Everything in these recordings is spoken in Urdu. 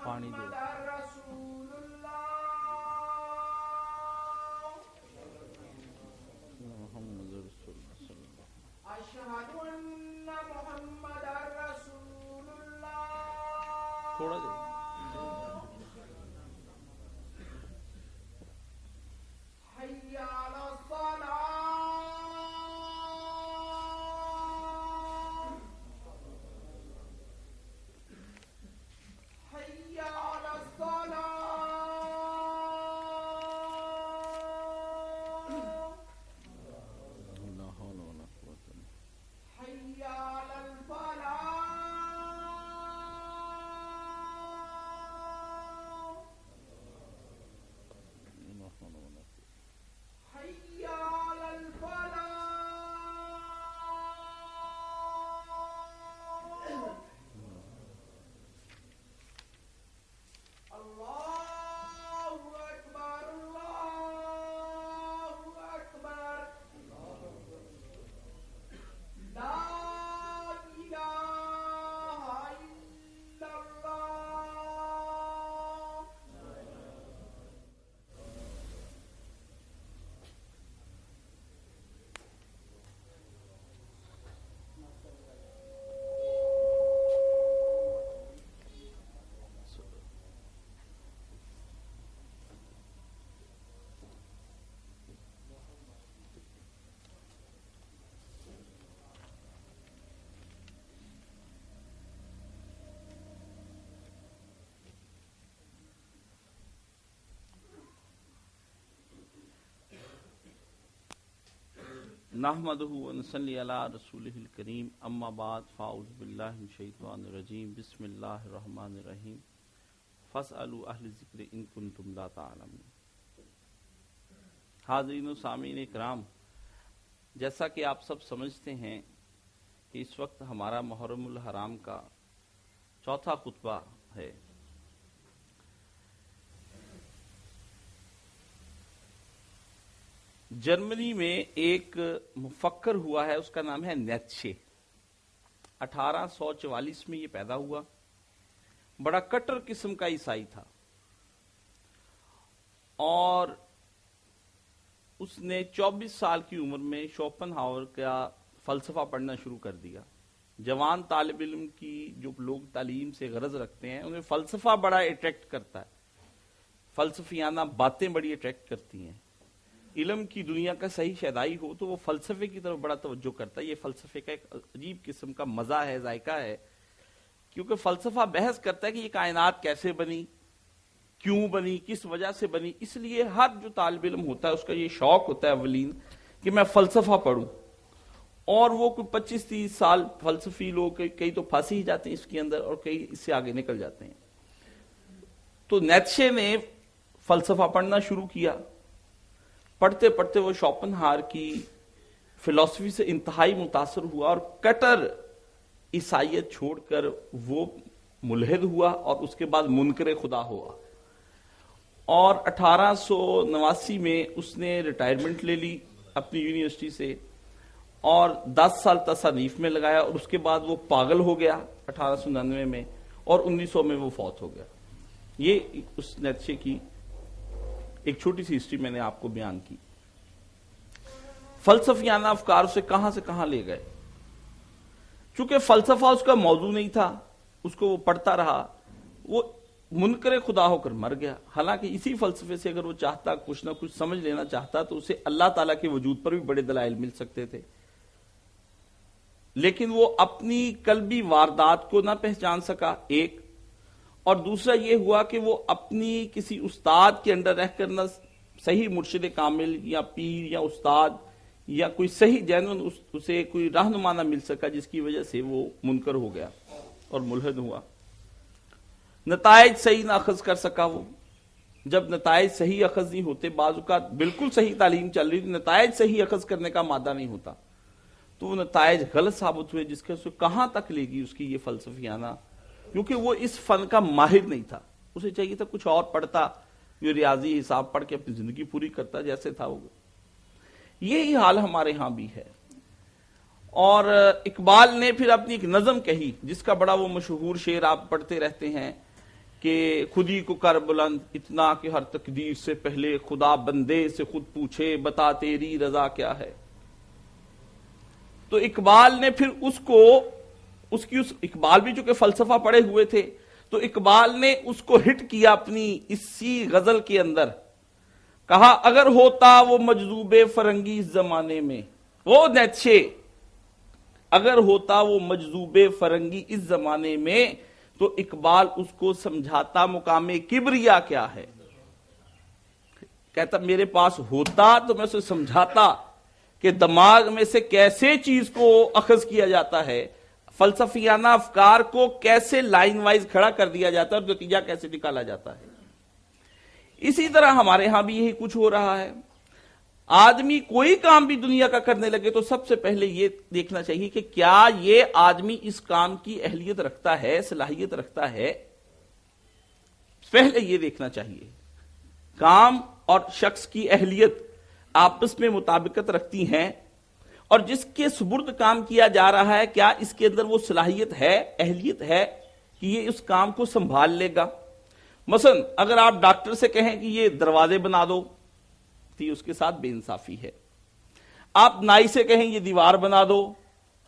پانی دے محمد رسول اللہ صلی اللہ علیہ وسلم اشہد ان محمد رسول اللہ تھوڑا دے حی علی الصلاۃ حی علی الصلاۃ لا حول ولا قوة الا باللہ حی علی الفلاح حی علی الفلاح اللہ اکبر اللہ اکبر لا الہ الا اللہ نحمدہ ونصلی علی رسولہ الکریم اما بعد فاعوذ باللہ من الشیطان الرجیم بسم اللہ الرحمن الرحیم فاسألوا اہل الذکر ان کنتم لا تعلمون۔ حاضرین و سامعین اکرام، جیسا کہ آپ سب سمجھتے ہیں کہ اس وقت ہمارا محرم الحرام کا چوتھا خطبہ ہے۔ جرمنی میں ایک مفکر ہوا ہے، اس کا نام ہے نیتشے۔ 1844 میں یہ پیدا ہوا، بڑا کٹر قسم کا عیسائی تھا، اور اس نے 24 سال کی عمر میں شوپن ہاور کا فلسفہ پڑھنا شروع کر دیا۔ جوان طالب علم کی جو لوگ تعلیم سے غرض رکھتے ہیں انہیں فلسفہ بڑا اٹریکٹ کرتا ہے، فلسفیانہ باتیں بڑی اٹریکٹ کرتی ہیں۔ علم کی دنیا کا صحیح شیدائی ہو تو وہ فلسفے کی طرف بڑا توجہ کرتا ہے۔ یہ فلسفے کا ایک عجیب قسم کا مزہ ہے، ذائقہ ہے، کیونکہ فلسفہ بحث کرتا ہے کہ یہ کائنات کیسے بنی، کیوں بنی، کس وجہ سے بنی۔ اس لیے ہر جو طالب علم ہوتا ہے اس کا یہ شوق ہوتا ہے اولین کہ میں فلسفہ پڑھوں، اور وہ کوئی 25-30 سال فلسفی لوگ کئی تو پھنس ہی جاتے ہیں اس کے اندر، اور کئی اس سے آگے نکل جاتے ہیں۔ تو نیتشے نے فلسفہ پڑھنا شروع کیا۔ پڑھتے پڑھتے وہ شوپنہاور کی فلسفی سے انتہائی متاثر ہوا، اور کٹر عیسائیت چھوڑ کر وہ ملحد ہوا، اور اس کے بعد منکر خدا ہوا۔ اور 1889 میں اس نے ریٹائرمنٹ لے لی اپنی یونیورسٹی سے، اور 10 سال تصانیف میں لگایا، اور اس کے بعد وہ پاگل ہو گیا 1899 میں، اور 1900 میں وہ فوت ہو گیا۔ یہ اس نیتشے کی ایک چھوٹی سی ہسٹری میں نے آپ کو بیان کی۔ فلسفیانہ افکار سے کہاں لے گئے، چونکہ فلسفہ اس کا موضوع نہیں تھا، اس کو وہ پڑھتا رہا، وہ منکر خدا ہو کر مر گیا۔ حالانکہ اسی فلسفے سے اگر وہ چاہتا کچھ نہ کچھ سمجھ لینا چاہتا تو اسے اللہ تعالیٰ کے وجود پر بھی بڑے دلائل مل سکتے تھے، لیکن وہ اپنی قلبی واردات کو نہ پہچان سکا، ایک، اور دوسرا یہ ہوا کہ وہ اپنی کسی استاد کے انڈر رہ کر نہ صحیح مرشد کامل یا پیر یا استاد یا کوئی صحیح جینون اسے کوئی رہنما نہ مل سکا، جس کی وجہ سے وہ منکر ہو گیا اور ملحد ہوا۔ نتائج صحیح نہ اخذ کر سکا وہ، جب نتائج صحیح اخذ نہیں ہوتے، بعض اوقات بالکل صحیح تعلیم چل رہی، نتائج صحیح اخذ کرنے کا مادہ نہیں ہوتا، تو وہ نتائج غلط ثابت ہوئے، جس کے سے کہاں تک لے گی اس کی یہ فلسفیانہ، کیونکہ وہ اس فن کا ماہر نہیں تھا، اسے چاہیے تھا کچھ اور پڑھتا، یہ ریاضی حساب پڑھ کے اپنی زندگی پوری کرتا جیسے تھا وہ۔ یہی حال ہمارے ہاں بھی ہے۔ اور اقبال نے پھر اپنی ایک نظم کہی، جس کا بڑا وہ مشہور شعر آپ پڑھتے رہتے ہیں کہ خودی کو کر بلند اتنا کہ ہر تقدیر سے پہلے خدا بندے سے خود پوچھے بتا تیری رضا کیا ہے. تو اقبال نے پھر اقبال بھی چونکہ فلسفہ پڑھے ہوئے تھے تو اقبال نے اس کو ہٹ کیا اپنی اسی غزل کے اندر. کہا اگر ہوتا وہ مجذوب فرنگی اس زمانے میں، وہ نیچے اگر ہوتا وہ مجذوب فرنگی اس زمانے میں، تو اقبال اس کو سمجھاتا مقام کبریا کیا ہے. کہتا میرے پاس ہوتا تو میں اسے سمجھاتا کہ دماغ میں سے کیسے چیز کو اخذ کیا جاتا ہے، فلسفیانہ افکار کو کیسے لائن وائز کھڑا کر دیا جاتا ہے اور نتیجہ کیسے نکالا جاتا ہے. اسی طرح ہمارے ہاں بھی یہی کچھ ہو رہا ہے. آدمی کوئی کام بھی دنیا کا کرنے لگے تو سب سے پہلے یہ دیکھنا چاہیے کہ کیا یہ آدمی اس کام کی اہلیت رکھتا ہے، صلاحیت رکھتا ہے. پہلے یہ دیکھنا چاہیے کام اور شخص کی اہلیت آپس میں مطابقت رکھتی ہیں، اور جس کے سپرد کام کیا جا رہا ہے کیا اس کے اندر وہ صلاحیت ہے، اہلیت ہے کہ یہ اس کام کو سنبھال لے گا. مثلا اگر آپ ڈاکٹر سے کہیں کہ یہ دروازے بنا دو تو اس کے ساتھ بے انصافی ہے. آپ نائی سے کہیں یہ دیوار بنا دو،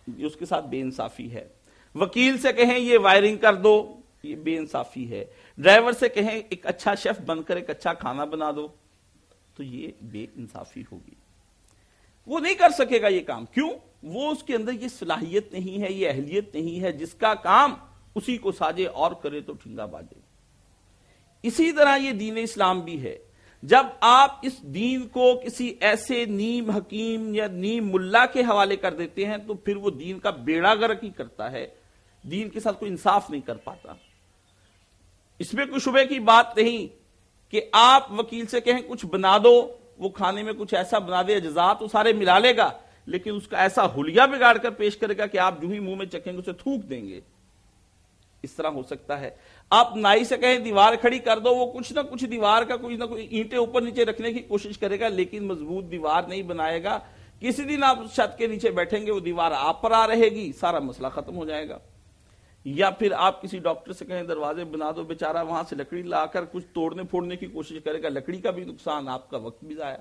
یہ اس کے ساتھ بے انصافی ہے. وکیل سے کہیں یہ وائرنگ کر دو، یہ بے انصافی ہے. ڈرائیور سے کہیں ایک اچھا شیف بن کر ایک اچھا کھانا بنا دو، تو یہ بے انصافی ہوگی. وہ نہیں کر سکے گا یہ کام. کیوں؟ وہ اس کے اندر یہ صلاحیت نہیں ہے، یہ اہلیت نہیں ہے. جس کا کام اسی کو ساجے اور کرے تو ٹھنگا باجے. اسی طرح یہ دین اسلام بھی ہے. جب آپ اس دین کو کسی ایسے نیم حکیم یا نیم ملا کے حوالے کر دیتے ہیں تو پھر وہ دین کا بیڑا غرق ہی کرتا ہے، دین کے ساتھ کوئی انصاف نہیں کر پاتا. اس میں کوئی شبہ کی بات نہیں کہ آپ وکیل سے کہیں کچھ بنا دو، وہ کھانے میں کچھ ایسا بنا دے اجزاء تو سارے ملا لے گا، لیکن اس کا ایسا حلیہ بگاڑ کر پیش کرے گا کہ آپ جو ہی منہ میں چکھیں گے اسے تھوک دیں گے. اس طرح ہو سکتا ہے. آپ نائی سے کہیں دیوار کھڑی کر دو، وہ کچھ نہ کچھ دیوار کا کچھ نہ کوئی اینٹیں اوپر نیچے رکھنے کی کوشش کرے گا، لیکن مضبوط دیوار نہیں بنائے گا. کسی دن آپ چھت کے نیچے بیٹھیں گے، وہ دیوار آپ پر آ رہے گی، سارا مسئلہ ختم ہو جائے گا. یا پھر آپ کسی ڈاکٹر سے کہیں دروازے بنا دو، بیچارہ وہاں سے لکڑی لا کر کچھ توڑنے پھوڑنے کی کوشش کرے گا، لکڑی کا بھی نقصان، آپ کا وقت بھی ضائع.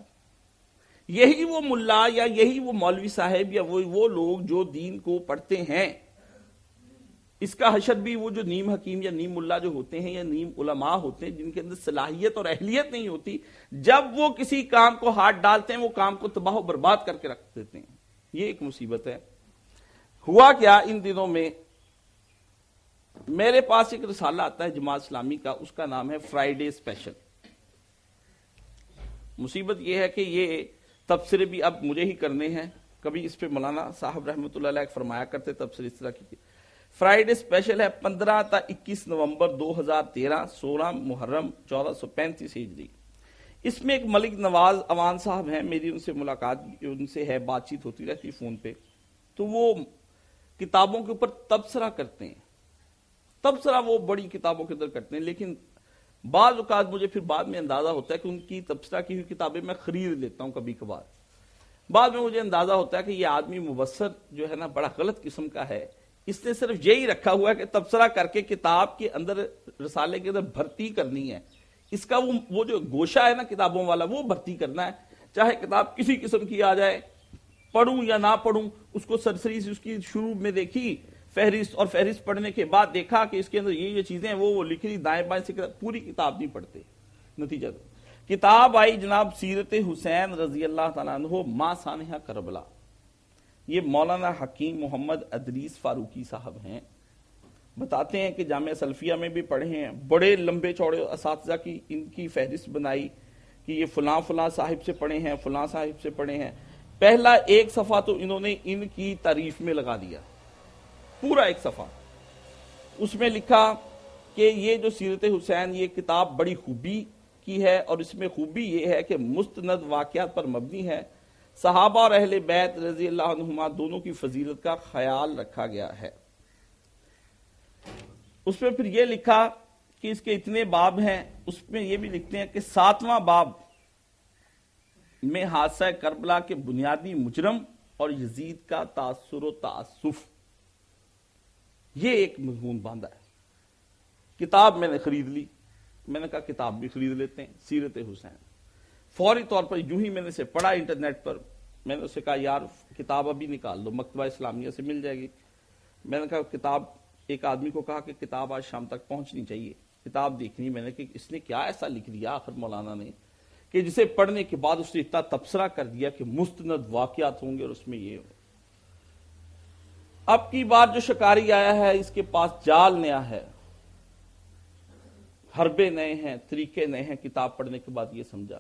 یہی وہ ملا یا یہی وہ مولوی صاحب یا وہ لوگ جو دین کو پڑھتے ہیں، اس کا حشر بھی وہ جو نیم حکیم یا نیم ملا جو ہوتے ہیں یا نیم علماء ہوتے ہیں جن کے اندر صلاحیت اور اہلیت نہیں ہوتی، جب وہ کسی کام کو ہاتھ ڈالتے ہیں وہ کام کو تباہ و برباد کر کے رکھ دیتے ہیں. یہ ایک مصیبت ہے. ہوا کیا ان دنوں میں میرے پاس ایک رسالہ آتا ہے جماعت اسلامی کا، اس کا نام ہے فرائیڈے اسپیشل. مصیبت یہ ہے کہ یہ تبصرے بھی اب مجھے ہی کرنے ہیں. کبھی اس پہ مولانا صاحب رحمۃ اللہ علیہ فرمایا کرتے تبصرے اس طرح کی. فرائیڈے اسپیشل ہے 15 تا 21 نومبر 2013، 16 محرم 1435 ہجری. اس میں ایک ملک نواز اوان صاحب ہیں، میری ان سے ملاقات ان سے ہے، بات چیت ہوتی رہتی فون پہ. تو وہ کتابوں کے اوپر تبصرہ کرتے ہیں. تبصرہ وہ بڑی کتابوں کے اندر کرتے ہیں، لیکن بعض اوقات مجھے پھر بعد میں اندازہ ہوتا ہے کہ ان کی تبصرہ کی ہوئی کتابیں میں خرید لیتا ہوں کبھی کبھار. بعد میں مجھے اندازہ ہوتا ہے کہ یہ آدمی مبصر جو ہے نا بڑا غلط قسم کا ہے. اس نے صرف یہی رکھا ہوا ہے کہ تبصرہ کر کے کتاب کے اندر رسالے کے اندر بھرتی کرنی ہے. اس کا وہ جو گوشہ ہے نا کتابوں والا وہ بھرتی کرنا ہے. چاہے کتاب کسی قسم کی آ جائے، پڑھوں یا نہ پڑھوں، اس کو سرسری سے اس کی شروع میں دیکھی فہرست، اور فہرست پڑھنے کے بعد دیکھا کہ اس کے اندر یہ چیزیں ہیں، وہ لکھ لی دائیں بائیں سے. پوری کتاب نہیں پڑھتے. نتیجہ کتاب آئی جناب سیرت حسین رضی اللہ تعالیٰ عنہ ما سانحہ کربلا. یہ مولانا حکیم محمد ادریس فاروقی صاحب ہیں. بتاتے ہیں کہ جامعہ سلفیہ میں بھی پڑھے ہیں، بڑے لمبے چوڑے اساتذہ کی ان کی فہرست بنائی کہ یہ فلاں فلاں صاحب سے پڑھے ہیں، فلاں صاحب سے پڑھے ہیں. پہلا ایک صفحہ تو انہوں نے ان کی تعریف میں لگا دیا، پورا ایک صفحہ. اس میں لکھا کہ یہ جو سیرت حسین یہ کتاب بڑی خوبی کی ہے، اور اس میں خوبی یہ ہے کہ مستند واقعات پر مبنی ہے. صحابہ اور اہل بیت رضی اللہ عنہما دونوں کی فضیلت کا خیال رکھا گیا ہے. اس میں پھر یہ لکھا کہ اس کے اتنے باب ہیں. اس میں یہ بھی لکھتے ہیں کہ 7واں باب میں حادثہ کربلا کے بنیادی مجرم اور یزید کا تاثر و تعسف، یہ ایک مضمون باندھا ہے. کتاب میں نے خرید لی، میں نے کہا کتاب بھی خرید لیتے ہیں، سیرت حسین۔ فوری طور پر یوں ہی میں نے اسے پڑھا انٹرنیٹ پر، میں نے اسے کہا یار کتاب ابھی نکال دو، مکتبہ اسلامیہ سے مل جائے گی۔ میں نے کہا کتاب، ایک آدمی کو کہا کہ کتاب آج شام تک پہنچنی چاہیے، کتاب دیکھنی۔ میں نے کہ اس نے کیا ایسا لکھ دیا آخر مولانا نے کہ جسے پڑھنے کے بعد اس نے اتنا تبصرہ کر دیا کہ مستند واقعات ہوں گے اور اس میں یہ ہو۔ اب کی بار جو شکاری آیا ہے اس کے پاس جال نیا ہے، حربے نئے ہیں، طریقے نئے ہیں۔ کتاب پڑھنے کے بعد یہ سمجھا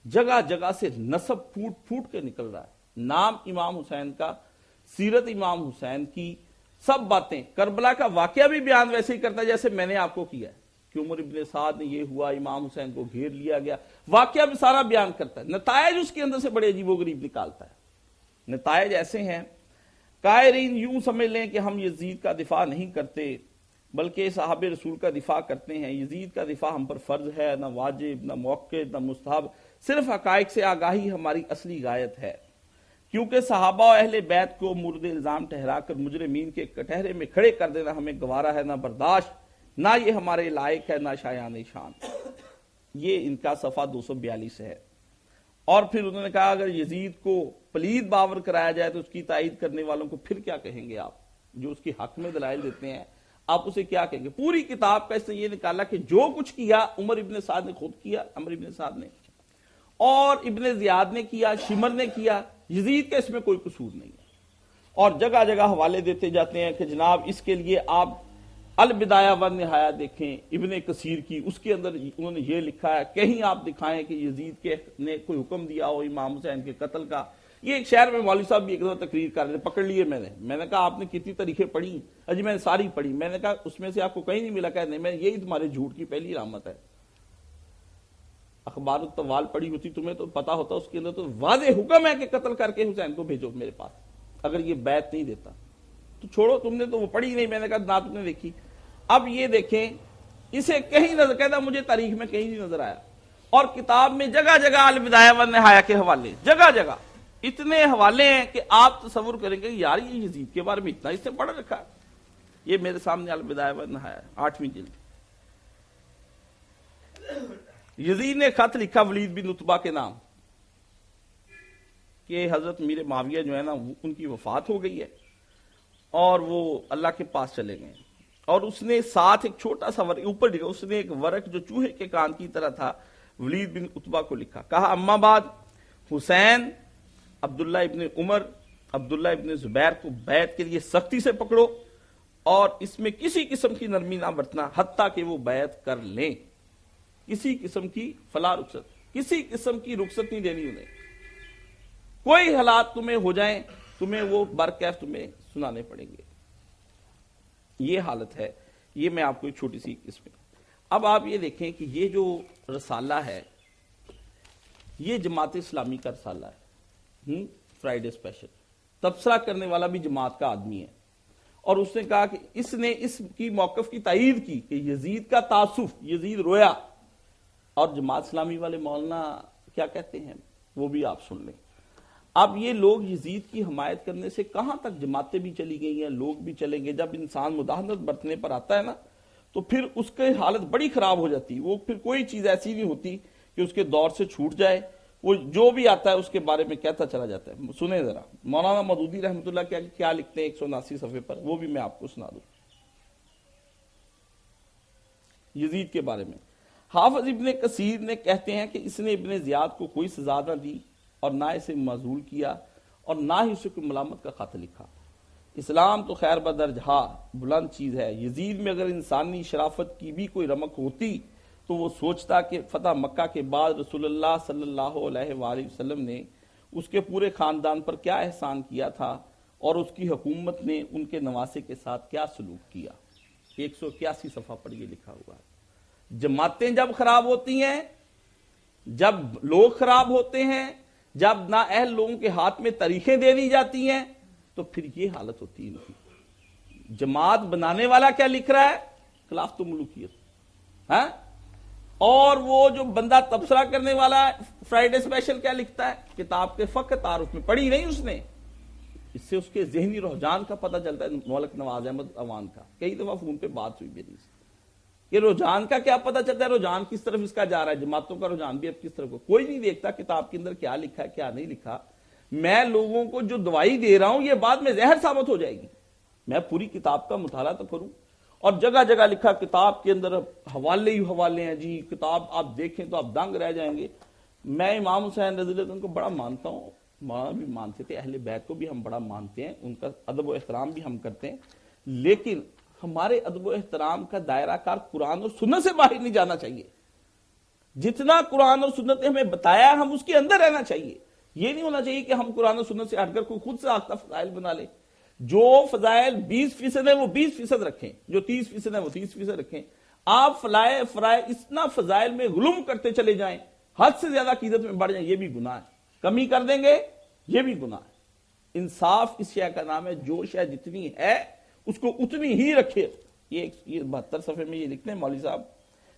جگہ جگہ سے نسب پھوٹ پھوٹ کے نکل رہا ہے، نام امام حسین کا، سیرت امام حسین کی، سب باتیں۔ کربلا کا واقعہ بھی بیان ویسے ہی کرتا ہے جیسے میں نے آپ کو کیا ہے کہ عمر ابن سعد نے یہ ہوا، امام حسین کو گھیر لیا گیا، واقعہ بھی سارا بیان کرتا ہے۔ نتائج اس کے اندر سے بڑے عجیب و غریب نکالتا ہے۔ نتائج ایسے ہیں، قائرین یوں سمجھ لیں کہ ہم یزید کا دفاع نہیں کرتے بلکہ صحابہ رسول کا دفاع کرتے ہیں۔ یزید کا دفاع ہم پر فرض ہے، نہ واجب، نہ موقت، نہ مستحب، صرف حقائق سے آگاہی ہماری اصلی غایت ہے، کیونکہ صحابہ و اہل بیت کو مورد الزام ٹھہرا کر مجرمین کے کٹہرے میں کھڑے کر دینا ہمیں گوارا ہے، نہ برداشت، نہ یہ ہمارے لائق ہے، نہ شایان شان۔ یہ ان کا صفحہ 242 ہے۔ اور پھر انہوں نے کہا اگر یزید کو پلید باور کرایا جائے تو اس کی تائید کرنے والوں کو پھر کیا کہیں گے آپ، جو اس کی حق میں دلائل دیتے ہیں آپ اسے کیا کہیں گے؟ پوری کتاب کا اس نے یہ نکالا کہ جو کچھ کیا عمر ابن سعد نے خود کیا، عمر ابن سعد نے، اور ابن زیاد نے کیا، شمر نے کیا، یزید کا اس میں کوئی قصور نہیں ہے۔ اور جگہ جگہ حوالے دیتے جاتے ہیں کہ جناب اس کے لیے آپ البدایہ والنہایہ دیکھیں ابن کثیر کی، اس کے اندر انہوں نے یہ لکھا ہے، کہیں آپ دکھائیں کہ یزید کے نے کوئی حکم دیا ہو امام حسین کے قتل کا۔ یہ ایک شہر میں مولوی صاحب بھی ایک دفعہ تقریر کر رہے تھے، پکڑ لیے میں نے کہا آپ نے کتنی تاریخیں پڑھی؟ اجی میں نے ساری پڑھی۔ میں نے کہا اس میں سے آپ کو کہیں نہیں ملا؟ کہ نہیں، میں یہی تمہارے جھوٹ کی پہلی علامت ہے۔ اخبار الطوال پڑھی ہوتی تمہیں تو پتا ہوتا، اس کے اندر تو واضح حکم ہے کہ قتل کر کے حسین کو بھیجو میرے پاس، اگر یہ بیعت نہیں دیتا تو چھوڑو، تم نے تو وہ پڑھی نہیں۔ میں نے کہا نہ تم نے دیکھی۔ اب یہ دیکھیں اسے کہیں نظر، کہتا مجھے تاریخ میں کہیں نہیں نظر آیا، اور کتاب میں جگہ جگہ البدایہ والنہایہ کے حوالے، جگہ جگہ اتنے حوالے ہیں کہ آپ تصور کریں گے یار یہ یزید کے بارے میں اتنا اس سے پڑھ رکھا ہے۔ یہ میرے سامنے البدایہ والنہایہ 8ویں جلد۔ یزید نے خط لکھا ولید بن عتبہ کے نام کہ حضرت میر معاویہ جو ہے نا ان کی وفات ہو گئی ہے اور وہ اللہ کے پاس چلے گئے، اور اس نے ساتھ ایک چھوٹا سا ورق اوپر لکھا، اس نے ایک ورق جو چوہے کے کان کی طرح تھا ولید بن عتبہ کو لکھا، کہا اما بعد، حسین، عبداللہ ابن عمر، عبداللہ ابن زبیر کو بیعت کے لیے سختی سے پکڑو اور اس میں کسی قسم کی نرمی نہ برتنا حتیٰ کہ وہ بیعت کر لیں۔ کسی قسم کی فلا رخصت، کسی قسم کی رخصت نہیں دینی انہیں، کوئی حالات تمہیں ہو جائیں تمہیں وہ برکیف تمہیں سنانے پڑیں گے۔ یہ حالت ہے، یہ میں آپ کو ایک چھوٹی سی اس میں۔ اب آپ یہ دیکھیں کہ یہ جو رسالہ ہے یہ جماعت اسلامی کا رسالہ ہے، فرائیڈے اسپیشل، تبصرہ کرنے والا بھی جماعت کا آدمی ہے، اور اس نے کہا کہ اس نے اس کی موقف کی تائید کی کہ یزید کا تعصف، یزید رویا، اور جماعت اسلامی والے مولانا کیا کہتے ہیں وہ بھی آپ سن لیں۔ اب یہ لوگ یزید کی حمایت کرنے سے کہاں تک جماعتیں بھی چلی گئی ہیں، لوگ بھی چلیں گے۔ جب انسان مداہنت برتنے پر آتا ہے نا تو پھر اس کی حالت بڑی خراب ہو جاتی، وہ پھر کوئی چیز ایسی نہیں ہوتی کہ اس کے دور سے چھوٹ جائے، وہ جو بھی آتا ہے اس کے بارے میں کہتا چلا جاتا ہے۔ سنیں ذرا مولانا مودودی رحمۃ اللہ کیا لکھتے ہیں 179 صفحے پر، وہ بھی میں آپ کو سنا دوں یزید کے بارے میں۔ حافظ ابن کثیر نے کہتے ہیں کہ اس نے ابن زیاد کو کوئی سزا نہ دی اور نہ اسے معزول کیا اور نہ ہی اسے کوئی ملامت کا خط لکھا۔ اسلام تو خیر بدرج بلند چیز ہے، یزید میں اگر انسانی شرافت کی بھی کوئی رمق ہوتی تو وہ سوچتا کہ فتح مکہ کے بعد رسول اللہ صلی اللہ علیہ وآلہ وسلم نے اس کے پورے خاندان پر کیا احسان کیا تھا اور اس کی حکومت نے ان کے نواسے کے ساتھ کیا سلوک کیا۔ 181 صفحہ پر یہ لکھا ہوا ہے۔ جماعتیں جب خراب ہوتی ہیں، جب لوگ خراب ہوتے ہیں، جب نا اہل لوگوں کے ہاتھ میں تاریخیں دے دی جاتی ہیں تو پھر یہ حالت ہوتی ہے ان کی۔ جماعت بنانے والا کیا لکھ رہا ہے؟ خلافت و ملوکیت، ہاں؟ اور وہ جو بندہ تبصرہ کرنے والا ہے فرائیڈے اسپیشل کیا لکھتا ہے؟ کتاب کے فقہ تعارف میں پڑھی نہیں اس نے، اس سے اس کے ذہنی رجحان کا پتہ چلتا ہے۔ مولک نواز احمد عوان کا کئی دفعہ فون پہ بات ہوئی میری سے، کہ رجحان کا کیا پتہ چلتا ہے؟ رجحان کس طرف اس کا جا رہا ہے؟ جماعتوں کا رجحان بھی اب کس طرف کو کوئی نہیں دیکھتا کتاب کے اندر کیا لکھا ہے کیا نہیں لکھا. میں لوگوں کو جو دوائی دے رہا ہوں یہ بعد میں زہر ثابت ہو جائے گی. میں پوری کتاب کا مطالعہ تو کروں. اور جگہ جگہ لکھا کتاب کے اندر حوالے ہی حوالے ہیں جی، کتاب آپ دیکھیں تو آپ دنگ رہ جائیں گے. میں امام حسین رضی اللہ عنہ کو بڑا مانتا ہوں، مولانا بھی مانتے تھے، اہل بیت کو بھی ہم بڑا مانتے ہیں، ان کا ادب و احترام بھی ہم کرتے ہیں، لیکن ہمارے ادب و احترام کا دائرہ کار قرآن اور سنت سے باہر نہیں جانا چاہیے. جتنا قرآن اور سنت نے ہمیں بتایا ہم اس کے اندر رہنا چاہیے. یہ نہیں ہونا چاہیے کہ ہم قرآن اور سنت سے ہٹ کر کوئی خود سے آختہ فضائل بنا لیں. جو فضائل 20% ہے وہ 20% رکھیں، جو 30% ہے وہ 30% رکھیں. آپ فرائے اتنا فضائل میں غلوم کرتے چلے جائیں، حد سے زیادہ عقیدت میں بڑھ جائیں، یہ بھی گناہ ہے. کمی کر دیں گے یہ بھی گناہ ہے. انصاف اس شے کا نام ہے، جو شے جتنی ہے اس کو اتنی ہی رکھے. یہ 72 صفحے میں یہ لکھتے ہیں مولوی صاحب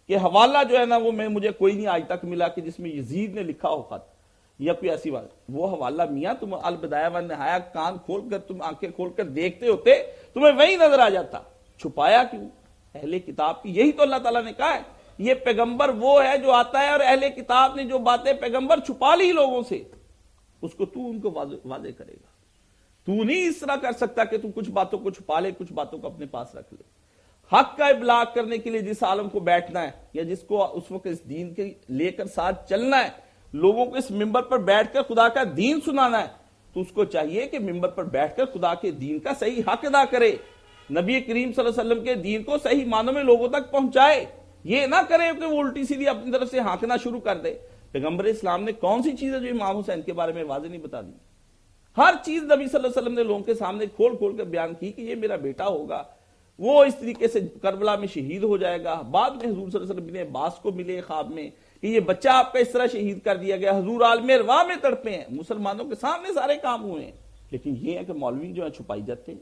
کہ حوالہ جو ہے نا وہ مجھے کوئی نہیں آج تک ملا کہ جس میں یزید نے لکھا ہو خط یا کوئی ایسی بات. وہ حوالہ میاں تم البدایہ والنہایہ کان کھول کر تم آنکھیں کھول کر دیکھتے ہوتے تمہیں وہی نظر آ جاتا. چھپایا کیوں؟ اہل کتاب کی یہی تو اللہ تعالیٰ نے کہا ہے یہ پیغمبر وہ ہے جو آتا ہے اور اہل کتاب نے جو باتیں پیغمبر چھپا لی لوگوں سے اس کو تو ان کو واضح کرے گا. تو نہیں اس طرح کر سکتا کہ تو کچھ باتوں کو چھپا لے کچھ باتوں کو اپنے پاس رکھ لے. حق کا ابلاغ کرنے کے لیے جس عالم کو بیٹھنا ہے یا جس کو اس وقت اس دین کے لے کر ساتھ چلنا ہے، لوگوں کو اس ممبر پر بیٹھ کر خدا کا دین سنانا ہے، تو اس کو چاہیے کہ ممبر پر بیٹھ کر خدا کے دین کا صحیح حق ادا کرے، نبی کریم صلی اللہ علیہ وسلم کے دین کو صحیح معنوں میں لوگوں تک پہنچائے. یہ نہ کرے کہ وہ الٹی سیدھی اپنی طرف سے ہانکنا شروع کر دے. پیغمبر اسلام نے کون سی چیز ہے جو امام حسین کے بارے میں واضح نہیں بتا دی؟ ہر چیز نبی صلی اللہ علیہ وسلم نے لوگوں کے سامنے کھول کھول کر بیان کی کہ یہ میرا بیٹا ہوگا، وہ اس طریقے سے کربلا میں شہید ہو جائے گا. بعد میں حضور صلی اللہ علیہ وسلم نے عباس کو ملے خواب میں کہ یہ بچہ آپ کا اس طرح شہید کر دیا گیا. حضور عالم ارواح میں تڑپے ہیں، مسلمانوں کے سامنے سارے کام ہوئے ہیں، لیکن یہ ہے کہ مولوی جو ہے چھپائی جاتے ہیں.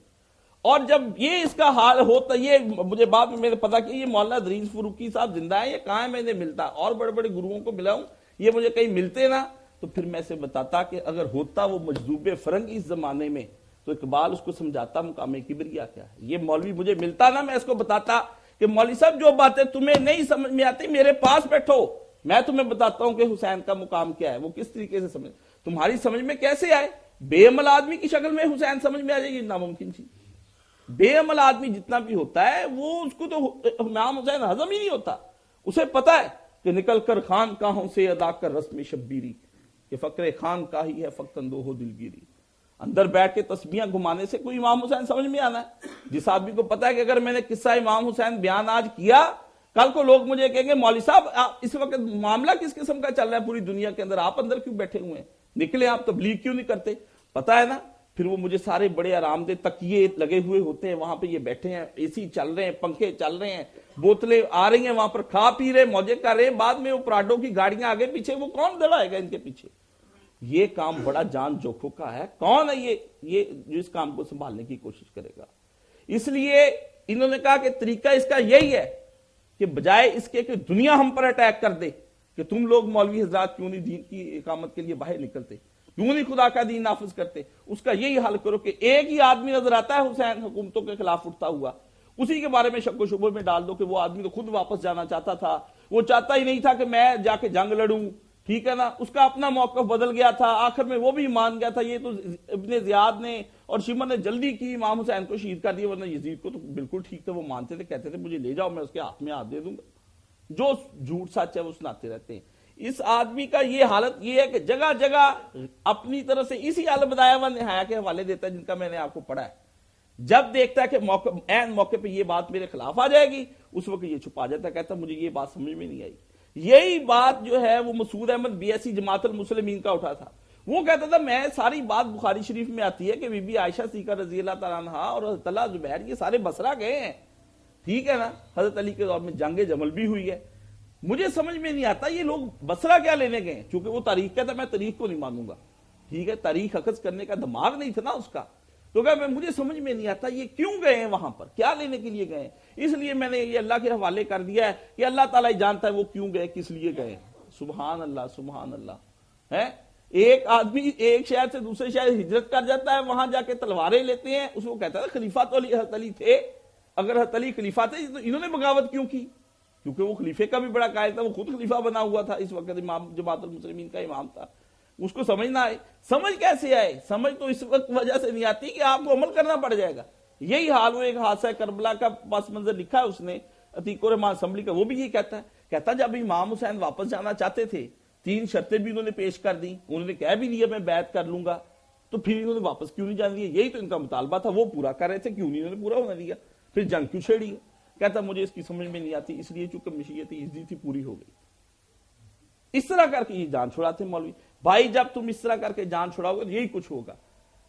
اور جب یہ اس کا حال ہوتا، یہ مجھے بعد میں میرے پتا کہ یہ مولانا ادریس فروقی صاحب زندہ ہیں، یہ کہاں ہے؟ میں انہیں ملتا اور بڑے بڑے گروؤں کو ملا ہوں، یہ مجھے کہیں ملتے نا تو پھر میں سے بتاتا کہ اگر ہوتا وہ مجذوب فرنگ اس زمانے میں تو اقبال اس کو سمجھاتا مقام کبریا کیا ہے. یہ مولوی مجھے ملتا نا، میں اس کو بتاتا کہ مولوی صاحب جو باتیں تمہیں نہیں سمجھ میں آتی میرے پاس بیٹھو، میں تمہیں بتاتا ہوں کہ حسین کا مقام کیا ہے، وہ کس طریقے سے سمجھ تمہاری سمجھ میں کیسے آئے. بے عمل آدمی کی شکل میں حسین سمجھ میں آ جائے گی؟ ناممکن چیز. بے عمل آدمی جتنا بھی ہوتا ہے وہ اس کو تو امام حسین ہضم ہی نہیں ہوتا. اسے پتا ہے کہ نکل کر خان کاہوں سے ادا کر رسم شبیری، کہ فقر خان کا ہی ہے فقط اندوہ دلگیری. اندر بیٹھ کے تسبیحاں گھمانے سے کوئی امام حسین سمجھ میں آنا ہے؟ جس آدمی کو پتا ہے کہ اگر میں نے قصہ امام حسین بیان آج کیا کل کو لوگ مجھے کہیں گے مولوی صاحب اس وقت معاملہ کس قسم کا چل رہا ہے پوری دنیا کے اندر، آپ اندر کیوں بیٹھے ہوئے ہیں، نکلے آپ تبلیغ کیوں نہیں کرتے؟ پتا ہے نا. پھر وہ مجھے سارے بڑے آرام دہ تکیے لگے ہوئے ہوتے ہیں، وہاں پہ یہ بیٹھے ہیں، اے سی چل رہے ہیں، پنکھے چل رہے ہیں، بوتلیں آ رہی ہیں، وہاں پر کھا پی رہے موجے کر رہے ہیں. بعد میں وہ پراڈو کی گاڑیاں آگے پیچھے، وہ کون دڑائے گا ان کے پیچھے؟ یہ کام بڑا جان جوکھوں کا ہے. کون ہے یہ جو اس کام کو سنبھالنے کی کوشش کرے گا؟ اس لیے انہوں نے کہا کہ طریقہ اس کا یہی ہے کہ بجائے اس کے کہ دنیا ہم پر اٹیک کر دے کہ تم لوگ مولوی حضرات کیوں نہیں دین کی اقامت کے لیے باہر نکلتے، کیوں نہیں خدا کا دین نافذ کرتے، اس کا یہی حل کرو کہ ایک ہی آدمی نظر آتا ہے حسین حکومتوں کے خلاف اٹھتا ہوا، اسی کے بارے میں شک و شبہ میں ڈال دو کہ وہ آدمی تو خود واپس جانا چاہتا تھا، وہ چاہتا ہی نہیں تھا کہ میں جا کے جنگ لڑوں، ٹھیک ہے نا. اس کا اپنا موقف بدل گیا تھا، آخر میں وہ بھی مان گیا تھا. یہ تو ابن زیاد نے اور شمر نے جلدی کی امام حسین کو شہید کر دیا، ورنہ یزید کو تو بالکل ٹھیک تھا، وہ مانتے تھے، کہتے تھے مجھے لے جاؤ میں اس کے ہاتھ میں ہاتھ دے دوں گا. جو جھوٹ سچ ہے وہ سناتے رہتے ہیں. اس آدمی کا یہ حالت یہ ہے کہ جگہ جگہ اپنی طرف سے اسی البدایہ والنہایہ کے حوالے دیتا ہے جن کا میں نے آپ کو پڑھا ہے. جب دیکھتا ہے کہ عین موقع پہ یہ بات میرے خلاف آ جائے گی اس وقت یہ چھپا جاتا ہے، کہتا ہے مجھے یہ بات سمجھ میں نہیں آئی. یہی بات جو ہے وہ مسعود احمد بیسی جماعت المسلمین کا اٹھا تھا. وہ کہتا تھا میں ساری بات بخاری شریف میں آتی ہے کہ بی بی عائشہ صدیقہ رضی اللہ تعالیٰ عنہا اور حضرت طلحہ زبیر یہ سارے بصرہ گئے ہیں، ٹھیک ہے نا. حضرت علی کے دور میں جنگ جمل بھی ہوئی ہے. مجھے سمجھ میں نہیں آتا یہ لوگ بصرہ کیا لینے گئے، چونکہ وہ تاریخ کہتا ہے میں تاریخ کو نہیں مانوں گا، ٹھیک ہے، تاریخ اخذ کرنے کا دماغ نہیں تھا نا اس کا. تو کہ مجھے سمجھ میں نہیں آتا یہ کیوں گئے ہیں وہاں پر، کیا لینے کے لیے گئے ہیں. اس لیے میں نے یہ اللہ کے حوالے کر دیا ہے کہ اللہ تعالیٰ ہی جانتا ہے وہ کیوں گئے، کس لیے گئے. سبحان اللہ سبحان اللہ ہے. ایک آدمی ایک شہر سے دوسرے شہر ہجرت کر جاتا ہے، وہاں جا کے تلواریں لیتے ہیں، اس کو کہتا ہے خلیفہ تو حضرت علی تھے، اگر حضرت علی خلیفہ تھے تو انہوں نے بغاوت کیوں کی. کیونکہ وہ خلیفے کا بھی بڑا قائل تھا، وہ خود خلیفہ بنا ہوا تھا اس وقت، امام جماعت المسلمین کا امام تھا. اس کو سمجھ نہ آئے. سمجھ کیسے آئے؟ سمجھ تو اس وقت وجہ سے نہیں آتی کہ آپ کو عمل کرنا پڑ جائے گا. یہی حال وہ ایک حادثہ کربلا کا پس منظر لکھا ہے اس نے عتیق الرحمان اسمبلی کا، وہ بھی یہ کہتا جب امام حسین واپس جانا چاہتے تھے 3 شرطیں بھی انہوں نے پیش کر دی، انہوں نے کہہ بھی دیا میں بیعت کر لوں گا، تو پھر انہوں نے واپس کیوں نہیں جانے دیا؟ یہی تو ان کا مطالبہ تھا، وہ پورا کر رہے تھے، کیوں نہیں انہوں نے پورا ہونا دیا؟ پھر جنگ کیوں چھیڑی؟ کہتا مجھے اس کی سمجھ میں نہیں آتی، اس لیے چونکہ مشیت عزیز تھی پوری ہو گئی. اس طرح کر کے یہ جان چھڑاتے مولوی. بھائی جب تم اس طرح کر کے جان چھڑاؤ گے تو یہی کچھ ہوگا.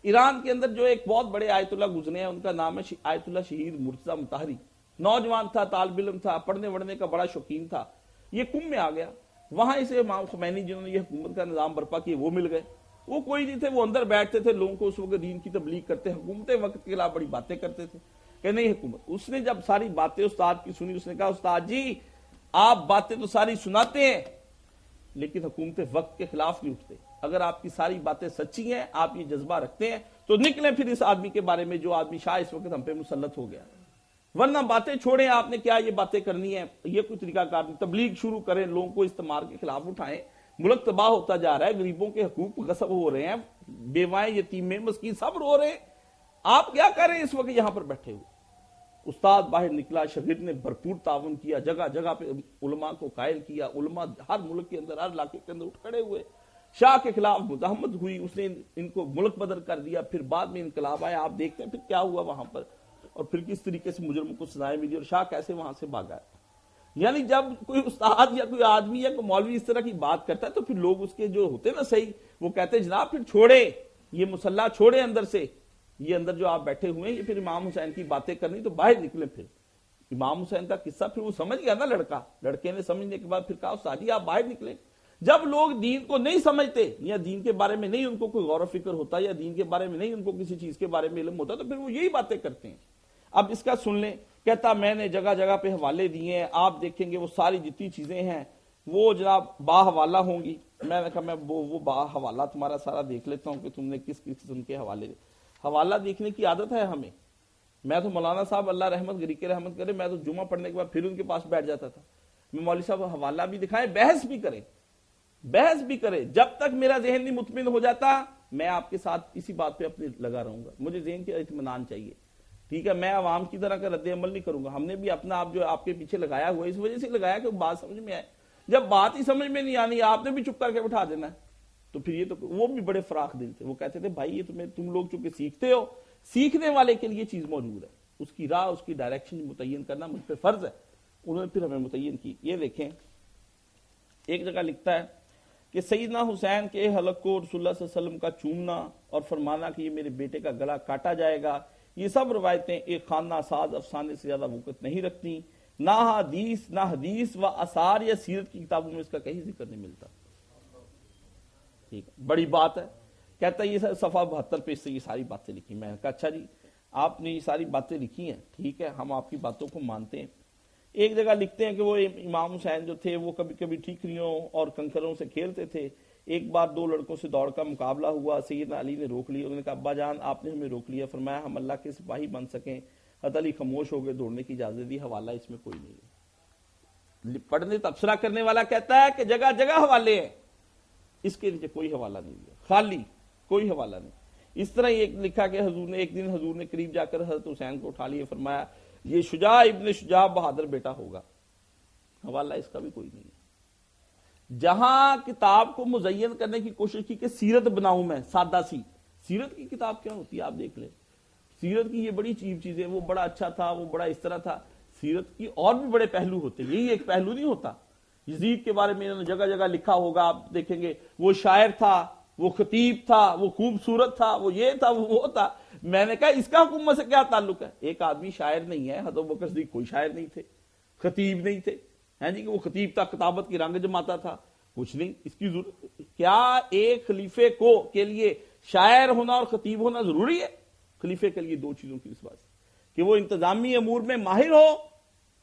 ایران کے اندر جو ایک بہت بڑے آیت اللہ گزرے ہیں، ان کا نام ہے آیت اللہ شہید مرتضی مطہری. نوجوان تھا، طالب علم تھا، پڑھنے وڑھنے کا بڑا شوقین تھا. یہ قم میں آ گیا. وہاں اسے امام خمینی جنہوں نے یہ حکومت کا نظام برپا کیا وہ مل گئے. وہ کوئی نہیں تھے، وہ اندر بیٹھتے تھے، لوگوں کو اس وقت دین کی تبلیغ کرتے، حکومت وقت کے خلاف بڑی باتیں کرتے تھے کہ نہیں حکومت. اس نے جب ساری باتیں استاد کی سنی، اس نے کہا استاد جی آپ باتیں تو ساری سناتے ہیں لیکن حکومت وقت کے خلاف نہیں اٹھتے. اگر آپ کی ساری باتیں سچی ہیں، آپ یہ جذبہ رکھتے ہیں تو نکلیں پھر اس آدمی کے بارے میں جو آدمی شاہ اس وقت ہم پہ مسلط ہو گیا. ورنہ باتیں چھوڑیں، آپ نے کیا یہ باتیں کرنی ہے، یہ کوئی طریقہ کار نہیں. تبلیغ شروع کریں، لوگوں کو استعمار کے خلاف اٹھائیں. ملک تباہ ہوتا جا رہا ہے، غریبوں کے حقوق غصب ہو رہے ہیں، بیوائیں یتیمیں مسکین سب رو رہے ہیں. آپ کیا کر رہے ہیں اس وقت یہاں پر بیٹھے ہوئے؟ استاد باہر نکلا، شاگرد نے بھرپور تعاون کیا، جگہ جگہ پہ علماء کو قائل کیا. علماء ہر ملک کے اندر، ہر علاقے کے اندر اٹھ کھڑے ہوئے. شاہ کے خلاف مزاحمت ہوئی، اس نے ان کو ملک بدر کر دیا. پھر بعد میں انقلاب آیا، آپ دیکھتے ہیں پھر کیا ہوا وہاں پر، اور پھر کس طریقے سے مجرموں کو سزائیں ملی اور شاہ کیسے وہاں سے بھاگا ہے. یعنی جب کوئی استاد یا کوئی آدمی یا کوئی مولوی اس طرح کی بات کرتا ہے تو پھر لوگ اس کے جو ہوتے نا صحیح، وہ کہتے ہیں جناب پھر چھوڑے یہ مسلح، چھوڑے اندر سے یہ اندر جو آپ بیٹھے ہوئے ہیں، یہ پھر امام حسین کی باتیں کرنی تو باہر نکلیں. پھر امام حسین کا قصہ پھر وہ سمجھ گیا نا لڑکے نے سمجھنے کے بعد پھر کہا استاد جی آپ باہر نکلیں. جب لوگ دین کو نہیں سمجھتے یا دین کے بارے میں نہیں ان کو کوئی غور و فکر ہوتا یا دین کے بارے میں نہیں ان کو کسی چیز کے بارے میں علم ہوتا تو پھر وہ یہی باتیں کرتے ہیں. اب اس کا سن لیں. کہتا میں نے جگہ جگہ پہ حوالے دیے ہیں، آپ دیکھیں گے وہ ساری جتنی چیزیں ہیں وہ جناب با حوالہ ہوں گی. میں نے کہا میں وہ با حوالہ تمہارا سارا دیکھ لیتا ہوں کہ تم نے کس کس قسم کے حوالہ دیکھنے کی عادت ہے ہمیں. میں تو مولانا صاحب اللہ رحمت گری کے رحمت کرے، میں تو جمعہ پڑھنے کے بعد پھر ان کے پاس بیٹھ جاتا تھا. میں مولوی صاحب حوالہ بھی دکھائیں، بحث بھی کرے. جب تک میرا ذہن نہیں مطمئن ہو جاتا میں آپ کے ساتھ اسی بات پہ اپنے لگا رہوں گا. مجھے ذہن کے اطمینان چاہیے، ٹھیک ہے. میں عوام کی طرح کا رد عمل نہیں کروں گا. ہم نے بھی اپنا آپ جو آپ کے پیچھے لگایا ہوا اس وجہ سے لگایا کہ بات سمجھ میں آئے. جب بات ہی سمجھ میں نہیں آنی آپ نے بھی چپ کر کے بٹھا دینا ہے. تو پھر یہ تو وہ بھی بڑے فراخ دل تھے. وہ کہتے تھے بھائی یہ تم لوگ چونکہ سیکھتے ہو، سیکھنے والے کے لیے چیز موجود ہے، اس کی راہ اس کی ڈائریکشن متعین کرنا مجھ پہ فرض ہے. انہوں نے پھر ہمیں متعین کی. یہ دیکھیں ایک جگہ لکھتا ہے کہ سیدنا حسین کے حلق کو رسول اللہ صلی اللہ علیہ وسلم کا چومنا اور فرمانا کہ یہ میرے بیٹے کا گلا کاٹا جائے گا، یہ سب روایتیں ایک خانہ ساز افسانے سے زیادہ وقت نہیں رکھتی. نہ حدیث و آثار یا سیرت کی کتابوں میں اس کا کہیں ذکر نہیں ملتا. ٹھیک ہے، بڑی بات ہے. کہتا ہے یہ صفحہ 72 پہ اس سے یہ ساری باتیں لکھی. میں نے کہا اچھا جی آپ نے یہ ساری باتیں لکھی ہیں، ٹھیک ہے ہم آپ کی باتوں کو مانتے ہیں. ایک جگہ لکھتے ہیں کہ وہ امام حسین جو تھے وہ کبھی کبھی ٹھیکریوں اور کنکروں سے کھیلتے تھے. ایک بار 2 لڑکوں سے دوڑ کا مقابلہ ہوا، سیدنا علی نے روک لیا. انہوں نے کہا ابا جان آپ نے ہمیں روک لیا. فرمایا ہم اللہ کے سپاہی بن سکیں. حضرت علی خاموش ہو گئے، دوڑنے کی اجازت دی. حوالہ اس میں کوئی نہیں ہے. پڑھنے تبصرہ کرنے والا کہتا ہے کہ جگہ جگہ حوالے ہیں، اس کے نیچے کوئی حوالہ نہیں ہے، خالی کوئی حوالہ نہیں. اس طرح ایک لکھا کہ حضور نے ایک دن حضور نے قریب جا کر حضرت حسین کو اٹھا لیا. فرمایا یہ شجاع ابن شجاع بہادر بیٹا ہوگا. حوالہ اس کا بھی کوئی نہیں ہے. جہاں کتاب کو مزین کرنے کی کوشش کی کہ سیرت بناؤں میں سادہ سی، سیرت کی کتاب کیا ہوتی ہے آپ دیکھ لیں. سیرت کی یہ بڑی چیزیں، وہ بڑا اچھا تھا، وہ بڑا اس طرح تھا. سیرت کی اور بھی بڑے پہلو ہوتے، یہی ایک پہلو نہیں ہوتا. یزید کے بارے میں انہوں نے جگہ جگہ لکھا ہوگا، آپ دیکھیں گے وہ شاعر تھا، وہ خطیب تھا، وہ خوبصورت تھا، وہ یہ تھا، وہ تھا. میں نے کہا اس کا حکومت سے کیا تعلق ہے؟ ایک آدمی شاعر نہیں ہے. حضرت ابوبکر صدیق کوئی شاعر نہیں تھے، خطیب نہیں تھے، ہیں جی کہ وہ خطیب تھا کتابت کی رنگ جماتا تھا، کچھ نہیں. اس کی ضرورت کیا ایک خلیفے کو کے لیے شاعر ہونا اور خطیب ہونا ضروری ہے؟ خلیفے کے لیے 2 چیزوں کی اس بات کہ وہ انتظامی امور میں ماہر ہو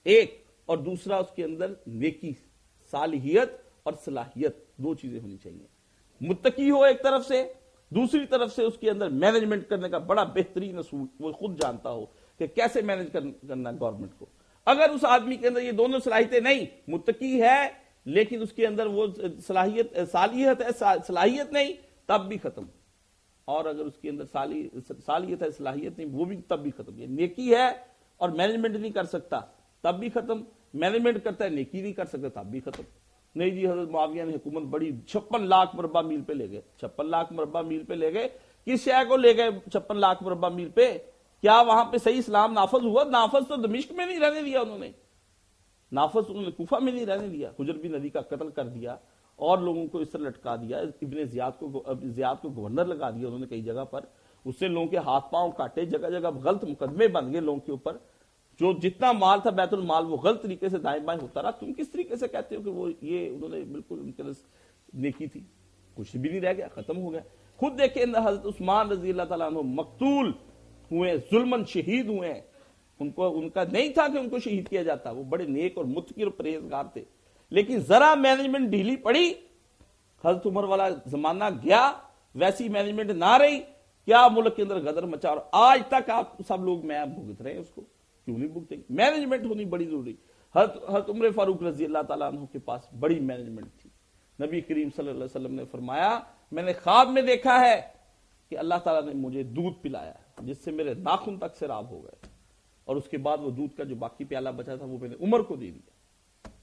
ایک، اور دوسرا اس کے اندر نیکی، صالحیت اور صلاحیت 2 چیزیں ہونی چاہیے. متقی ہو ایک طرف سے، دوسری طرف سے اس کے اندر مینجمنٹ کرنے کا بڑا بہترین اصول وہ خود جانتا ہو کہ کیسے مینج کرنا گورنمنٹ کو. اگر اس آدمی کے اندر یہ دونوں صلاحیتیں نہیں، متقی ہے لیکن اس کے اندر وہ صلاحیت نہیں، تب بھی ختم. اور اگر اس کے اندر صلاحیت ہے، صلاحیت نہیں، وہ بھی تب بھی ختم. یہ نیکی ہے اور مینجمنٹ نہیں کر سکتا تب بھی ختم، مینجمنٹ کرتا ہے نیکی نہیں کر سکتا تب بھی ختم. نہیں جی حضرت معاویہ نے حکومت بڑی 56 لاکھ مربع میل پہ لے گئے. 56 لاکھ مربع میل پہ لے گئے. کس شے کو لے گئے 56 لاکھ مربع میل پہ؟ کیا وہاں پہ صحیح اسلام نافذ ہوا؟ نافذ تو دمشق میں نہیں رہنے دیا انہوں نے، نافذ انہوں نے کوفہ میں نہیں رہنے دیا. حجر بن نبی کا قتل کر دیا اور لوگوں کو اس طرح لٹکا دیا. ابن زیاد کو گورنر لگا دیا انہوں نے کئی جگہ پر. اس سے لوگوں کے ہاتھ پاؤں کاٹے، جگہ جگہ غلط مقدمے بن گئے لوگوں کے اوپر. جو جتنا مال تھا بیت المال وہ غلط طریقے سے دائیں بائیں ہوتا رہا. تم کس طریقے سے کہتے ہو کہ وہ یہ انہوں نے بالکل ان کے نیکی تھی؟ کچھ بھی نہیں رہ گیا، ختم ہو گیا. خود دیکھیں حضرت عثمان رضی اللہ تعالیٰ عنہ مقتول ہوئے، ظلمن شہید ہوئے ہیں. ان کا نہیں تھا کہ ان کو شہید کیا جاتا، وہ بڑے نیک اور متقی اور پرہیزگار تھے. لیکن ذرا مینجمنٹ ڈھیلی پڑی، حضرت عمر والا زمانہ گیا، ویسی مینجمنٹ نہ رہی، کیا ملک کے اندر غدر مچا. اور آج تک آپ سب لوگ میں بھگت رہے ہیں اس کو. کیوں نہیں بھگتے؟ مینجمنٹ ہونی بڑی ضروری. حضرت عمر فاروق رضی اللہ تعالیٰ عنہ کے پاس بڑی مینجمنٹ تھی. نبی کریم صلی اللہ علیہ وسلم نے فرمایا میں نے خواب میں دیکھا ہے کہ اللہ تعالیٰ نے مجھے دودھ پلایا جس سے میرے ناخن تک سیراب ہو گئے، اور اس کے بعد وہ دودھ کا جو باقی پیالہ بچا تھا وہ میں نے عمر کو دے دیا.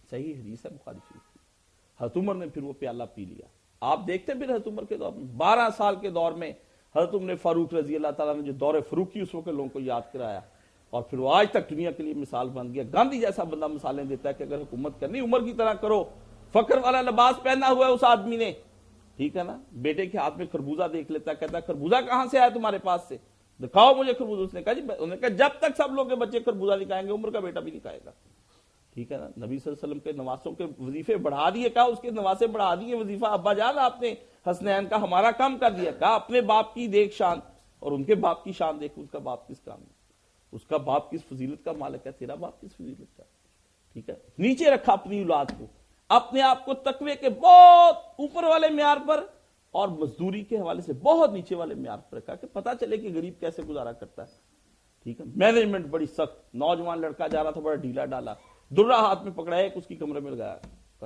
صحیح حدیث ہے بخاری شریف کی. حضرت عمر نے پھر وہ پیالہ پی لیا. آپ دیکھتے ہیں پھر حضرت عمر کے دور میں 12 سال کے دور میں حضرت عمر فاروق رضی اللہ تعالیٰ نے جو دور فاروقی اس وقت لوگوں کو یاد کرایا، اور پھر وہ آج تک دنیا کے لیے مثال بن گیا. گاندھی جیسا بندہ مثالیں دیتا ہے کہ اگر حکومت کرنی عمر کی طرح کرو. فخر والا لباس پہنا ہوا ہے اس آدمی نے، ٹھیک ہے نا، بیٹے کے ہاتھ میں خربوزہ دیکھ لیتا ہے، کہتا ہے خربوزہ کہاں سے آیا تمہارے پاس سے، دکھاؤ مجھے خربوزہ. اس نے کہا جی، انہوں نے کہا جب تک سب لوگ کے بچے خربوزہ نہیں کھائیں گے عمر کا بیٹا بھی نہیں کھائے گا. ٹھیک ہے نا. نبی صلی اللہ علیہ وسلم کے نواسوں کے وظیفے بڑھا دیے. کہا اس کے نواسے بڑھا دیے وظیفہ. ابا جان آپ نے حسنین کا ہمارا کم کر دیا. کہا اپنے باپ کی دیکھ شان اور ان کے باپ کی شان دیکھ. اس کا باپ کس کام میں، اس کا باپ کس فضیلت کا مالک ہے، تیرا باپ کس فضیلت کا. ٹھیک ہے. نیچے رکھا اپنی اولاد کو، اپنے آپ کو تقوی کے بہت اوپر والے معیار پر اور مزدوری کے حوالے سے بہت نیچے والے معیار پر رکھا کہ پتہ چلے کہ غریب کیسے گزارا کرتا ہے. ٹھیک ہے. مینجمنٹ بڑی سخت. نوجوان لڑکا جا رہا تھا بڑا ڈھیلا ڈالا، درہ ہاتھ میں پکڑا ایک اس کی کمرے میں لگایا.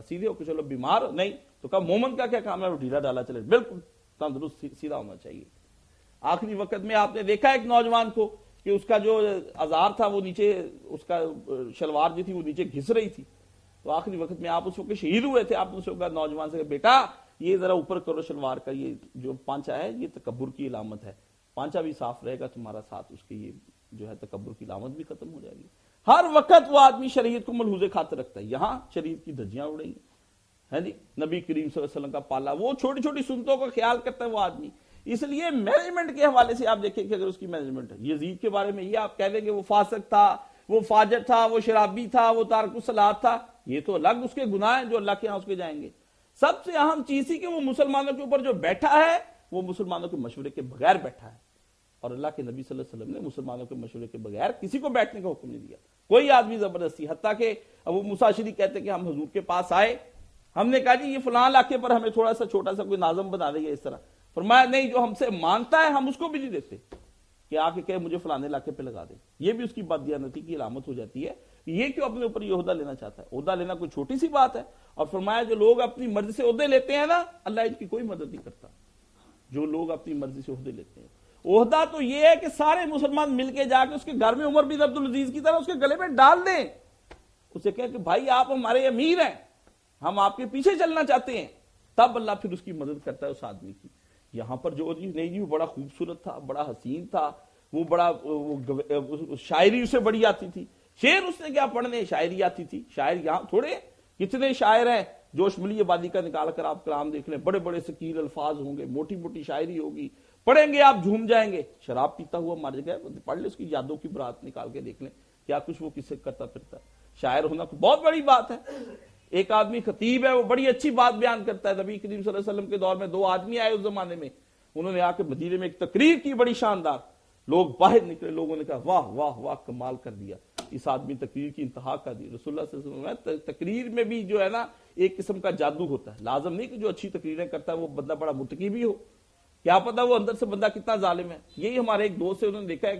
سیدھے ہو کہ چلو بیمار نہیں تو کہا مومن کا کیا کام ہے، وہ ڈھیلا ڈالا چلے، بالکل تندرست سیدھا ہونا چاہیے. آخری وقت میں آپ نے دیکھا ایک نوجوان کو کہ اس کا جو ازار تھا وہ نیچے، اس کا شلوار جو تھی وہ نیچے گھس رہی تھی. تو آخری وقت میں آپ اس وقت شہید ہوئے تھے. آپ نے اس وقت نوجوان سے کہا بیٹا یہ ذرا اوپر کرو شلوار کا، یہ جو پانچا ہے یہ تکبر کی علامت ہے، پانچا بھی صاف رہے گا تمہارا ساتھ اس کے یہ جو ہے تکبر کی علامت بھی ختم ہو جائے گی. ہر وقت وہ آدمی شریعت کو ملحوظ خاطر رکھتا ہے. یہاں شریعت کی دھجیاں اڑ رہی ہیں جی. نبی کریم صلی اللہ علیہ وسلم کا پالا، وہ چھوٹی چھوٹی سنتوں کا خیال کرتا ہے وہ آدمی. اس لیے مینجمنٹ کے حوالے سے آپ دیکھیں کہ اگر اس کی مینجمنٹ ہے، یزید کے بارے میں یہ آپ کہہ دیں کہ وہ فاسق تھا، وہ فاجر تھا، وہ شرابی تھا، وہ تارک الصلاۃ تھا، یہ تو الگ اس کے گناہ ہیں جو اللہ کے ہاں اس کے جائیں گے. سب سے اہم چیز تھی کہ وہ مسلمانوں کے اوپر جو بیٹھا ہے وہ مسلمانوں کے مشورے کے بغیر بیٹھا ہے. اور اللہ کے نبی صلی اللہ علیہ وسلم نے مسلمانوں کے مشورے کے بغیر کسی کو بیٹھنے کا حکم نہیں دیا. کوئی آدمی زبردستی، حتیٰ کہ ابو موسیٰ اشعری کہتے کہ ہم حضور کے پاس آئے، ہم نے کہا جی یہ فلاں علاقے پر ہمیں تھوڑا سا چھوٹا سا کوئی ناظم بنا دے گا اس طرح. فرمایا نہیں، جو ہم سے مانگتا ہے ہم اس کو بھی نہیں دیتے کہ آ کے کہے مجھے فلانے علاقے پہ لگا دے. یہ بھی اس کی بددیانتی کی علامت ہو جاتی ہے. یہ کیوں اپنے اوپر یہ عہدہ لینا چاہتا ہے؟ عہدہ لینا کوئی چھوٹی سی بات ہے. اور فرمایا جو لوگ اپنی مرضی سے عہدے لیتے ہیں نا، اللہ ان کی کوئی مدد نہیں کرتا. جو لوگ اپنی مرضی سے عہدے لیتے ہیں، عہدہ تو یہ ہے کہ سارے مسلمان مل کے جا کے اس کے گھر میں عمر بن عبدالعزیز کی طرح اس کے گلے میں ڈال دیں، اسے کہیں کہ بھائی آپ ہمارے امیر ہیں، ہم آپ کے پیچھے چلنا چاہتے ہیں. تب اللہ پھر اس کی مدد کرتا ہے اس آدمی کی. یہاں پر جو نہیں جی وہ بڑا خوبصورت تھا، بڑا حسین تھا، وہ بڑا شاعری اسے بڑی آتی تھی. شعر اس نے کیا پڑھنے، شاعری آتی تھی. شاعر یہاں تھوڑے، کتنے شاعر ہیں. جوش ملی آبادی کا نکال کر آپ کلام دیکھ لیں، بڑے بڑے ثقیل الفاظ ہوں گے، موٹی موٹی شاعری ہوگی، پڑھیں گے آپ جھوم جائیں گے. شراب پیتا ہوا مر گئے، پڑھ لیں اس کی یادوں کی برات نکال کے دیکھ لیں کیا کچھ وہ کس سے کرتا پھرتا ہے. شاعر ہونا بہت بڑی بات ہے. ایک آدمی خطیب ہے، وہ بڑی اچھی بات بیان کرتا ہے. نبی کریم صلی اللہ علیہ وسلم کے دور میں 2 آدمی آئے اس زمانے میں، انہوں نے آ کے مدینے میں ایک تقریر کی بڑی شاندار. لوگ باہر نکلے، لوگوں نے کہا واہ واہ واہ کمال کر دیا، اس آدمی تقریر کی انتہا کر دی. رسول اللہ صلی اللہ علیہ وسلم تقریر میں بھی جو ہے نا ایک قسم کا جادو ہوتا ہے. لازم نہیں کہ جو اچھی تقریریں کرتا ہے وہ بندہ بڑا متقی بھی ہو، کیا پتا وہ اندر سے بندہ کتنا ظالم ہے. یہی ہمارے ایک دوست سے انہوں نے دیکھا ایک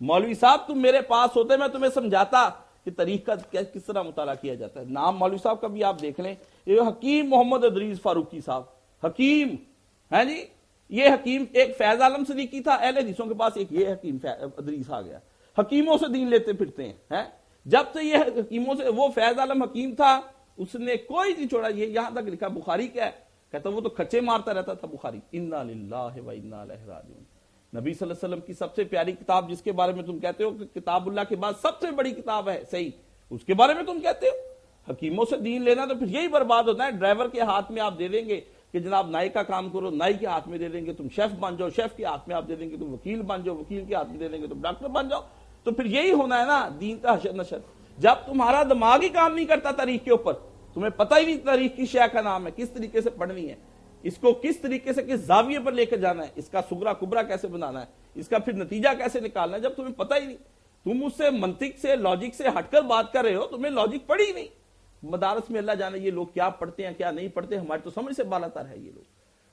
مولوی صاحب تم میرے پاس ہوتے میں تمہیں سمجھاتا کہ تاریخ کا کس طرح مطالعہ کیا جاتا ہے. نام مولوی صاحب کا بھی آپ دیکھ لیں, یہ حکیم محمد ادریس فاروقی صاحب, حکیم ہے جی. یہ حکیم ایک فیض عالم صدیقی تھا, اہل حدیثوں کے پاس ایک یہ حکیم ادریس آ گیا. حکیموں سے دین لیتے پھرتے ہیں. جب سے یہ حکیموں سے, وہ فیض عالم حکیم تھا, اس نے کوئی نہیں چھوڑا. یہ یہاں تک لکھا بخاری کیا ہے, کہتا وہ تو کچے مارتا رہتا تھا بخاری. انا للہ و انا الیہ راجعون. نبی صلی اللہ علیہ وسلم کی سب سے پیاری کتاب جس کے بارے میں تم کہتے ہو کہ کتاب اللہ کے بعد سب سے بڑی کتاب ہے صحیح, اس کے بارے میں تم کہتے ہو حکیموں سے دین لینا, تو پھر یہی برباد ہوتا ہے. ڈرائیور کے ہاتھ میں آپ دے دیں گے کہ جناب نائی کا کام کرو, نائی کے ہاتھ میں دے دیں گے تم شیف بن جاؤ, شیف کے ہاتھ میں آپ دے دیں گے تم وکیل بن جاؤ, وکیل کے ہاتھ میں دے دیں گے تم ڈاکٹر بن جاؤ. تو پھر یہی ہونا ہے نا دین کا حشر نشر. جب تمہارا دماغ ہی کام نہیں کرتا تاریخ کے اوپر, تمہیں پتہ ہی نہیں تاریخ کی شے کا نام ہے, کس طریقے سے پڑھنی ہے, اس کو کس طریقے سے کس زاویے پر لے کے جانا ہے, اس کا سغرا کبرا کیسے بنانا ہے, اس کا پھر نتیجہ کیسے نکالنا ہے, جب تمہیں پتہ ہی نہیں, تم اس سے منطق سے لاجک سے ہٹ کر بات کر رہے ہو, تمہیں لاجک پڑھی نہیں. مدارس میں اللہ جانے یہ لوگ کیا پڑھتے ہیں کیا نہیں پڑھتے, ہماری تو سمجھ سے بالا تر ہے یہ لوگ.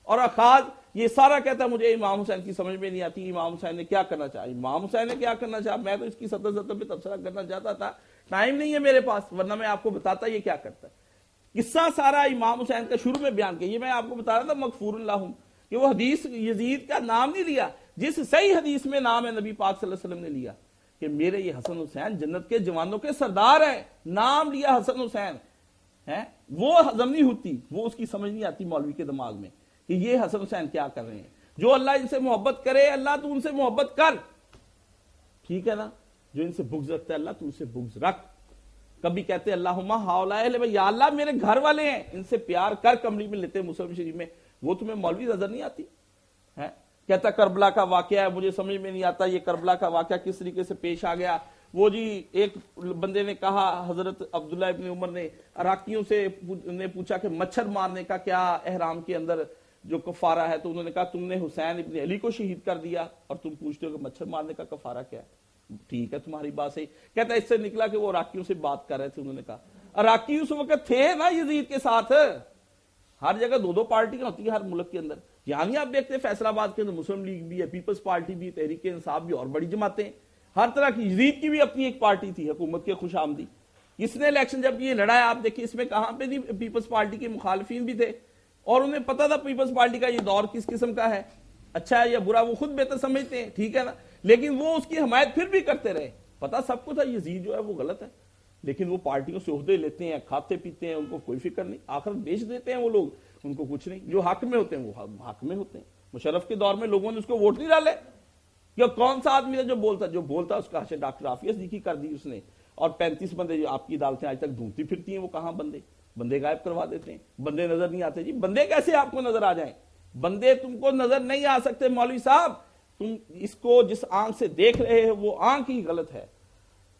اور اخاذ یہ سارا کہتا ہے مجھے امام حسین کی سمجھ میں نہیں آتی, امام حسین نے کیا کرنا چاہا. امام حسین نے کیا کرنا چاہا, میں تو اس کی سطح پہ تبصرہ کرنا چاہتا تھا, ٹائم نہیں ہے میرے پاس, ورنہ میں آپ کو بتاتا یہ کیا کرتا ہے. قصہ سارا امام حسین کا شروع میں بیان کیا, یہ میں آپ کو بتا رہا تھا مغفور اللہ, کہ وہ حدیث یزید کا نام نہیں لیا جس صحیح حدیث میں نام ہے نبی پاک صلی اللہ علیہ وسلم نے لیا کہ میرے یہ حسن حسین جنت کے جوانوں کے سردار ہیں, نام لیا حسن حسین ہے. وہ ہضم نہیں ہوتی, وہ اس کی سمجھ نہیں آتی مولوی کے دماغ میں کہ یہ حسن حسین کیا کر رہے ہیں. جو اللہ ان سے محبت کرے, اللہ تو ان سے محبت کر, ٹھیک ہے نا. جو ان سے بغض رکھتا ہے اللہ تو ان سے بغض رکھ. کبھی کہتے ہیں اللہم ہؤلاء, یا اللہ میرے گھر والے ہیں ان سے پیار کر, کملی میں لیتے مسلم شریف میں, وہ تمہیں مولوی نظر نہیں آتی ہے. کہتا کربلا کا واقعہ ہے, مجھے سمجھ میں نہیں آتا یہ کربلا کا واقعہ کس طریقے سے پیش آ گیا. وہ جی ایک بندے نے کہا, حضرت عبداللہ ابن عمر نے عراقیوں سے پوچھا کہ مچھر مارنے کا کیا احرام کے اندر جو کفارہ ہے, تو انہوں نے کہا تم نے حسین ابن علی کو شہید کر دیا اور تم پوچھتے ہو کہ مچھر مارنے کا کفارہ کیا ہے. ٹھیک ہے تمہاری بات صحیح. کہتا ہے اس سے نکلا کہ وہ عراقیوں سے بات کر رہے تھے. انہوں نے کہا عراقی اس وقت تھے نا یزید کے ساتھ, ہر جگہ دو دو پارٹیاں ہوتی ہیں ہر ملک کے اندر. یعنی آپ دیکھتے ہیں فیصل آباد کے اندر مسلم لیگ بھی ہے, پیپلز پارٹی بھی, تحریک انصاف بھی, اور بڑی جماعتیں, ہر طرح کی. یزید کی بھی اپنی ایک پارٹی تھی حکومت کے خوش آمدی. اس نے الیکشن جب یہ لڑا ہے آپ دیکھیں اس میں کہاں پہ نہیں, پیپلز پارٹی کے مخالفین بھی تھے اور انہیں پتا تھا پیپلز پارٹی کا یہ دور کس قسم کا ہے, اچھا ہے یا برا وہ خود بہتر سمجھتے ہیں, ٹھیک ہے نا, لیکن وہ اس کی حمایت پھر بھی کرتے رہے. پتا سب کو تھا یزید جو ہے وہ غلط ہے, لیکن وہ پارٹیوں سے عہدے لیتے ہیں, کھاتے پیتے ہیں, ان کو کوئی فکر نہیں, آخرت بیچ دیتے ہیں وہ لوگ, ان کو کچھ نہیں. جو حق میں ہوتے ہیں وہ حق میں ہوتے ہیں. مشرف کے دور میں لوگوں نے اس کو ووٹ نہیں ڈالے, کہ کون سا آدمی ہے جو بولتا اس کا حشر ڈاکٹر عافیہ صدیقی کر دی اس نے, اور 35 بندے جو آپ کی عدالتیں آج تک ڈھونڈتی پھرتی ہیں, وہ کہاں بندے غائب کروا دیتے ہیں, بندے نظر نہیں آتے. جی بندے کیسے آپ کو نظر آ جائیں, بندے تم کو نظر نہیں آ سکتے مولوی صاحب. تم اس کو جس آنکھ سے دیکھ رہے ہو وہ آنکھ ہی غلط ہے,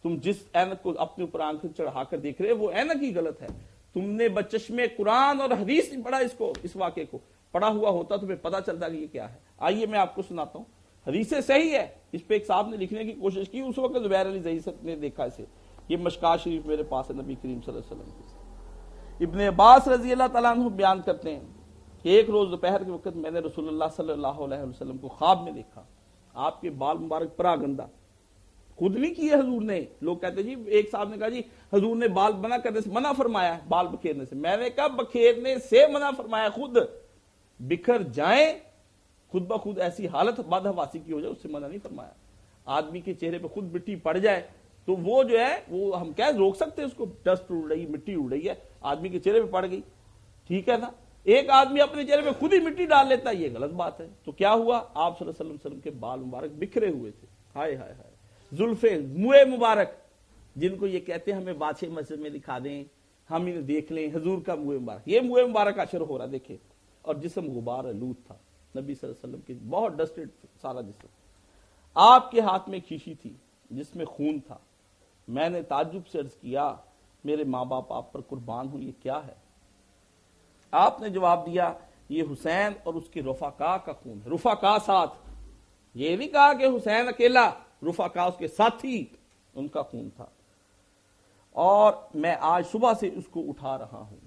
تم جس اینک کو اپنے اوپر آنکھ چڑھا کر دیکھ رہے وہ اینک ہی غلط ہے. تم نے بچشمے قرآن اور حدیث نہیں پڑھا, اس واقعے کو پڑھا ہوا ہوتا تمہیں پتا چلتا کہ یہ کیا ہے. آئیے میں آپ کو سناتا ہوں, حدیث صحیح ہے. اس پہ ایک صاحب نے لکھنے کی کوشش کی, اس وقت زبیر علی زئی نے دیکھا اسے. یہ مشکات شریف میرے پاس ہے نبی کریم صلی اللہ علیہ وسلم کی. ابن عباس رضی اللہ تعالیٰ عنہ بیان کرتے ہیں کہ ایک روز دوپہر کے وقت میں نے رسول اللہ صلی اللہ علیہ وسلم کو خواب میں دیکھا. آپ کے بال مبارک پرا گندہ, خود نہیں کیے حضور نے. لوگ کہتے جی, ایک صاحب نے کہا جی حضور نے بال بنا کرنے سے منع فرمایا, بال بکھیرنے سے. میں نے کہا بکھیرنے سے منع فرمایا, خود بکھر جائیں خود بخود ایسی حالت بدحواسی کی ہو جائے اس سے منع نہیں فرمایا. آدمی کے چہرے پہ خود مٹی پڑ جائے تو وہ جو ہے وہ ہم کیا روک سکتے ہیں اس کو, ڈسٹ اڑ رہی, مٹی اڑ رہی ہے, آدمی کے چہرے پہ پڑ گئی, ٹھیک ہے نا. ایک آدمی اپنے چہرے پہ خود ہی مٹی ڈال لیتا ہے, یہ غلط بات ہے. تو کیا ہوا, آپ صلی اللہ علیہ وسلم کے بال مبارک بکھرے ہوئے تھے. ہائے ہائے ہائے, زلفیں, منہ مبارک, جن کو یہ کہتے ہیں ہمیں بادشاہ مسجد میں دکھا دیں, ہم انہیں دیکھ لیں, حضور کا منہ مبارک, یہ منہ مبارک اشر ہو رہا دیکھیں. اور جسم غبار آلود تھا, نبی صلی اللہ علیہ وسلم کے بہت ڈسٹڈ سارا جسم. آپ کے ہاتھ میں ایک شیشی تھی جس میں خون تھا. میں نے تعجب سے عرض کیا میرے ماں باپ آپ پر قربان ہوں, یہ کیا ہے؟ آپ نے جواب دیا یہ حسین اور اس کے رفقا کا خون ہے. رفقا ساتھ, یہ نہیں کہا کہ حسین اکیلا, رفقا اس کے ساتھی, ان کا خون تھا. اور میں آج صبح سے اس کو اٹھا رہا ہوں,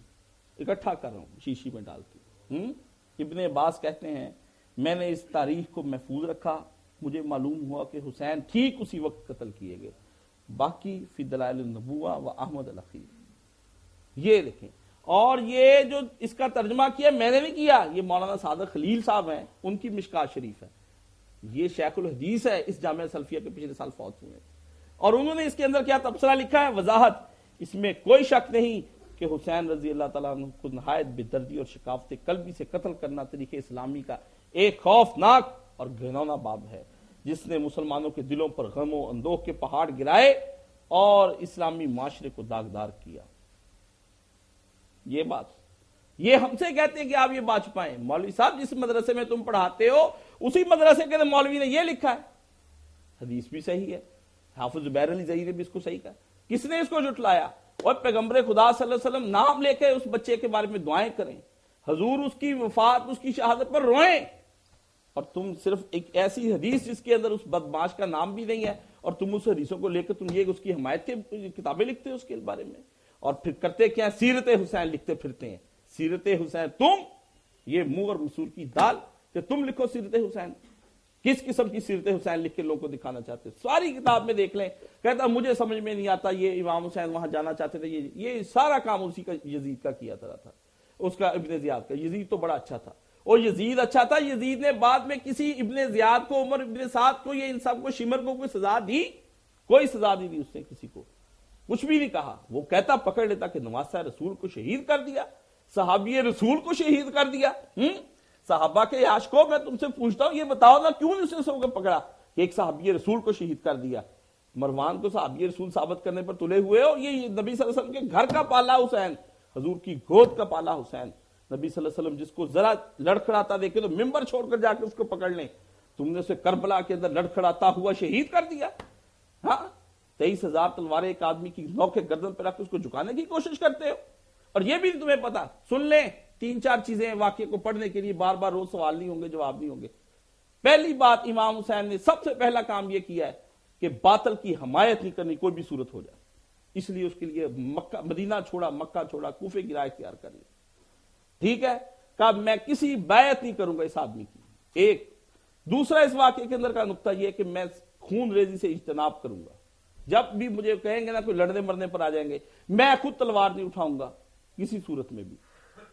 اکٹھا کر رہا ہوں شیشی میں ڈال کے. ابن عباس کہتے ہیں میں نے اس تاریخ کو محفوظ رکھا مجھے معلوم ہوا کہ حسین ٹھیک اسی وقت قتل کیے گئے. باقی فی دلائل النبوہ و احمد الاخیر. یہ دیکھیں، اور یہ جو اس کا ترجمہ کیا میں نے نہیں کیا، یہ مولانا صادق خلیل صاحب ہیں، ان کی مشکات شریف ہے. یہ شیخ الحدیث ہے، اس جامعہ سلفیہ کے پچھلے سال فوت ہوئے، اور انہوں نے اس کے اندر کیا تبصرہ لکھا ہے، وضاحت. اس میں کوئی شک نہیں کہ حسین رضی اللہ تعالیٰ عنہ کو نہایت بے دردی اور شکافت قلبی سے قتل کرنا طریقہ اسلامی کا ایک خوفناک اور گھنونا باب ہے، جس نے مسلمانوں کے دلوں پر غم و اندوہ کے پہاڑ گرائے اور اسلامی معاشرے کو داغدار کیا. یہ بات یہ ہم سے کہتے ہیں کہ آپ یہ بات چھپائیں. مولوی صاحب جس مدرسے میں تم پڑھاتے ہو اسی مدرسے کے مولوی نے یہ لکھا ہے، حدیث بھی صحیح ہے، حافظ زبیر علی زئی نے بھی اس کو صحیح کہا. کس نے اس کو جھٹلایا؟ اور پیغمبر خدا صلی اللہ علیہ وسلم نام لے کے اس بچے کے بارے میں دعائیں کریں، حضور اس کی وفات اس کی شہادت پر روئیں، اور تم صرف ایک ایسی حدیث جس کے اندر اس بدماش کا نام بھی نہیں ہے اور تم اس حدیثوں کو لے کر تم یہ اس کی حمایت کے کتابیں لکھتے ہو اس کے بارے میں. اور پھر کرتے کیا، سیرت حسین لکھتے پھرتے ہیں. سیرت حسین تم، یہ منہ اور مسور کی دال کہ تم لکھو سیرت حسین. کس قسم کی سیرت حسین لکھ کے لوگوں کو دکھانا چاہتے؟ ساری کتاب میں دیکھ لیں، کہتا مجھے سمجھ میں نہیں آتا یہ امام حسین وہاں جانا چاہتے تھے. یہ سارا کام اسی کا یزید کا کیا تھا، اس کا ابن زیاد کا. یزید تو بڑا اچھا تھا، اور یزید اچھا تھا. یزید نے بعد میں کسی ابن زیاد کو، عمر ابن سعد کو، یہ ان سب کو، شمر کو کوئی سزا دی؟ کوئی سزا نہیں دی اس نے کسی کو، کچھ بھی نہیں کہا. وہ کہتا پکڑ لیتا کہ نواسہ رسول کو شہید کر دیا، صحابی رسول کو شہید کر دیا. صحابہ کے عاشقوں، میں تم سے پوچھتا ہوں یہ بتاؤ نا کیوں اس نے سب کو پکڑا کہ ایک صحابی رسول کو شہید کر دیا؟ مروان کو صحابی رسول ثابت کرنے پر تلے ہوئے، اور یہ نبی صلی اللہ علیہ وسلم کے گھر کا پالا حسین، حضور کی گود کا پالا حسین، نبی صلی اللہ علیہ وسلم جس کو ذرا لڑکھڑاتا دیکھے تو ممبر چھوڑ کر جا کے اس کو پکڑ لیں. تم نے اسے کربلا کے اندر لڑکھڑاتا ہوا شہید کر دیا. ہاں 23,000 تلواریں ایک آدمی کی نوک گردن پہ رکھ کے اس کو جھکانے کی کوشش کرتے ہو، اور یہ بھی تمہیں پتا. سن لیں 3-4 چیزیں واقعے کو پڑھنے کے لیے، بار بار روز سوال نہیں ہوں گے، جواب نہیں ہوں گے. پہلی بات، امام حسین نے سب سے پہلا کام یہ کیا ہے کہ باطل کی حمایت نہیں کرنی کوئی بھی صورت ہو جائے. اس لیے اس کے لیے مدینہ چھوڑا، مکہ چھوڑا، کوفے کی رائے اختیار کر لی. ٹھیک ہے، کہا میں کسی بیعت نہیں کروں گا اس آدمی کی. ایک دوسرا اس واقعے کے اندر کا نقطہ یہ کہ میں خون ریزی سے اجتناب کروں گا. جب بھی مجھے کہیں گے نا کوئی لڑنے مرنے پر آ جائیں گے، میں خود تلوار نہیں اٹھاؤں گا کسی صورت میں بھی.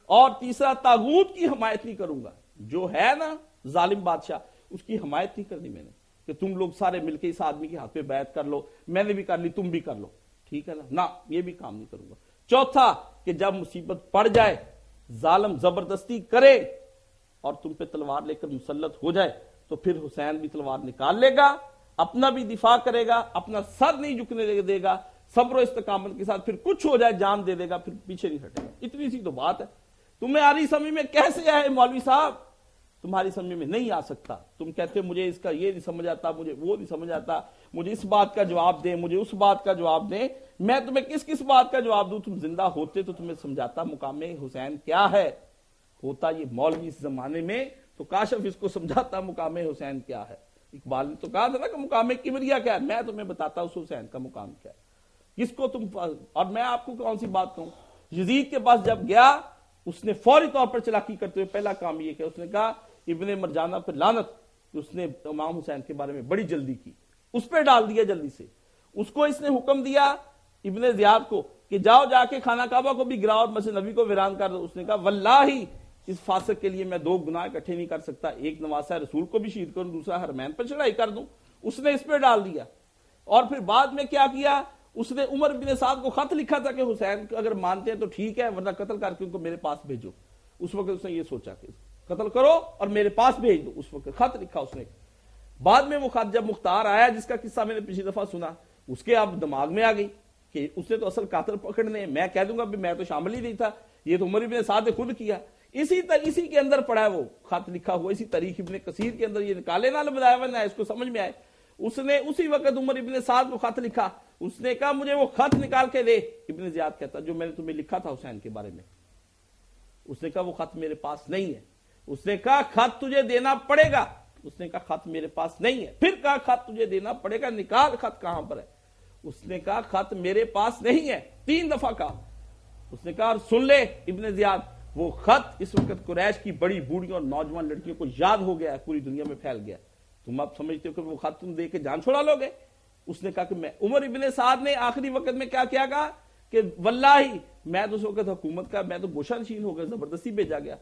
اور تیسرا، طاغوت کی حمایت نہیں کروں گا. جو ہے نا ظالم بادشاہ، اس کی حمایت نہیں کرنی میں نے کہ تم لوگ سارے مل کے اس آدمی کے ہاتھ پہ بیعت کر لو، میں نے بھی کر لی تم بھی کر لو. ٹھیک ہے نا، یہ بھی کام نہیں کروں گا. چوتھا کہ جب مصیبت پڑ جائے، ظالم زبردستی کرے اور تم پہ تلوار لے کر مسلط ہو جائے، تو پھر حسین بھی تلوار نکال لے گا، اپنا بھی دفاع کرے گا، اپنا سر نہیں جھکنے دے گا، صبر و استقامت کے ساتھ. پھر کچھ ہو جائے جان دے دے گا، پھر پیچھے نہیں ہٹے گا. اتنی سی تو بات ہے. تمہیں آری سمجھ میں کیسے آئے مولوی صاحب؟ تمہاری سمجھ میں نہیں آ سکتا. تم کہتے مجھے اس کا یہ نہیں سمجھ آتا، مجھے وہ نہیں سمجھ آتا، مجھے اس بات کا جواب دیں، مجھے اس بات کا جواب دیں. میں تمہیں کس کس بات کا جواب دوں؟ تم زندہ ہوتے تو تمہیں سمجھاتا مقام حسین کیا ہے. ہوتا یہ مولوی اس زمانے میں تو کاشف اس کو سمجھاتا مقام حسین کیا ہے. اقبال نے تو کہا تھا نا کہ مقام کبریا کیا ہے. میں تمہیں بتاتا اس حسین کا مقام کیا ہے. کس کو تم، اور میں آپ کو کون سی بات کہوں، یزید کے پاس جب گیا اس نے فوری طور پر چلاکی کرتے ہوئے پہلا کام یہ کیا، اس نے کہا ابن مرجانہ پر لعنت، اس نے امام حسین کے بارے میں بڑی جلدی کی، اس پہ ڈال دیا جلدی سے. اس کو اس نے حکم دیا ابن زیاد کو کہ جاؤ جا کے خانہ کعبہ کو بھی گراؤ اور مسجد نبی کو ویران کر دو. اس نے کہا واللہ اس فاسق کے لیے میں 2 گناہ اکٹھے نہیں کر سکتا، ایک نواسہ رسول کو بھی شہید کروں، دوسرا حرمین پر چڑھائی کر دوں. اس نے اس پہ ڈال دیا. اور پھر بعد میں کیا کیا، اس نے عمر بن سعد کو خط لکھا تھا کہ حسین اگر مانتے ہیں تو ٹھیک ہے، ورنہ قتل کر کے ان کو میرے پاس بھیجو. اس وقت اس نے یہ سوچا کہ قتل کرو اور میرے پاس بھیج دو. اس وقت خط لکھا اس نے. بعد میں وہ خط جب مختار آیا، جس کا قصہ میں نے پچھلی دفعہ سنا، اس کے اب دماغ میں آ گئی کہ اس نے تو اصل قاتل پکڑنے، میں کہہ دوں گا میں تو شامل ہی نہیں تھا، یہ تو عمر بن سعد نے خود کیا. اسی کے اندر پڑا ہے وہ خط لکھا ہوا، اسی تاریخ ابن کثیر کے اندر یہ نکالے نہ بتایا ہوا نہ اس کو سمجھ میں آئے. اس نے اسی وقت عمر ابن سعد کو خط لکھا. اس نے کہا مجھے وہ خط نکال کے دے. ابن زیاد کہتا جو میں نے تمہیں لکھا تھا حسین کے بارے میں. اس نے کہا وہ خط میرے پاس نہیں ہے. اس نے کہا خط تجھے دینا پڑے گا. اس نے کہا خط میرے پاس نہیں ہے. پھر کہا خط تجھے دینا پڑے گا، نکال خط کہاں پر ہے. اس نے کہا خط میرے پاس نہیں ہے. 3 دفعہ کہا. اس نے کہا اور سن لے ابن زیاد، وہ خط اس وقت قریش کی بڑی بوڑھیوں اور نوجوان لڑکیوں کو یاد ہو گیا ہے، پوری دنیا میں پھیل گیا. تم اب سمجھتے ہو کہ وہ خط تم دے کے جان چھوڑا لوگے؟ اس نے کہا کہ میں عمر ابن سعد نے آخری وقت میں کیا کہا کہ واللہ میں تو اس وقت حکومت کا میں تو گوشہ نشین ہو گیا، زبردستی بھیجا گیا۔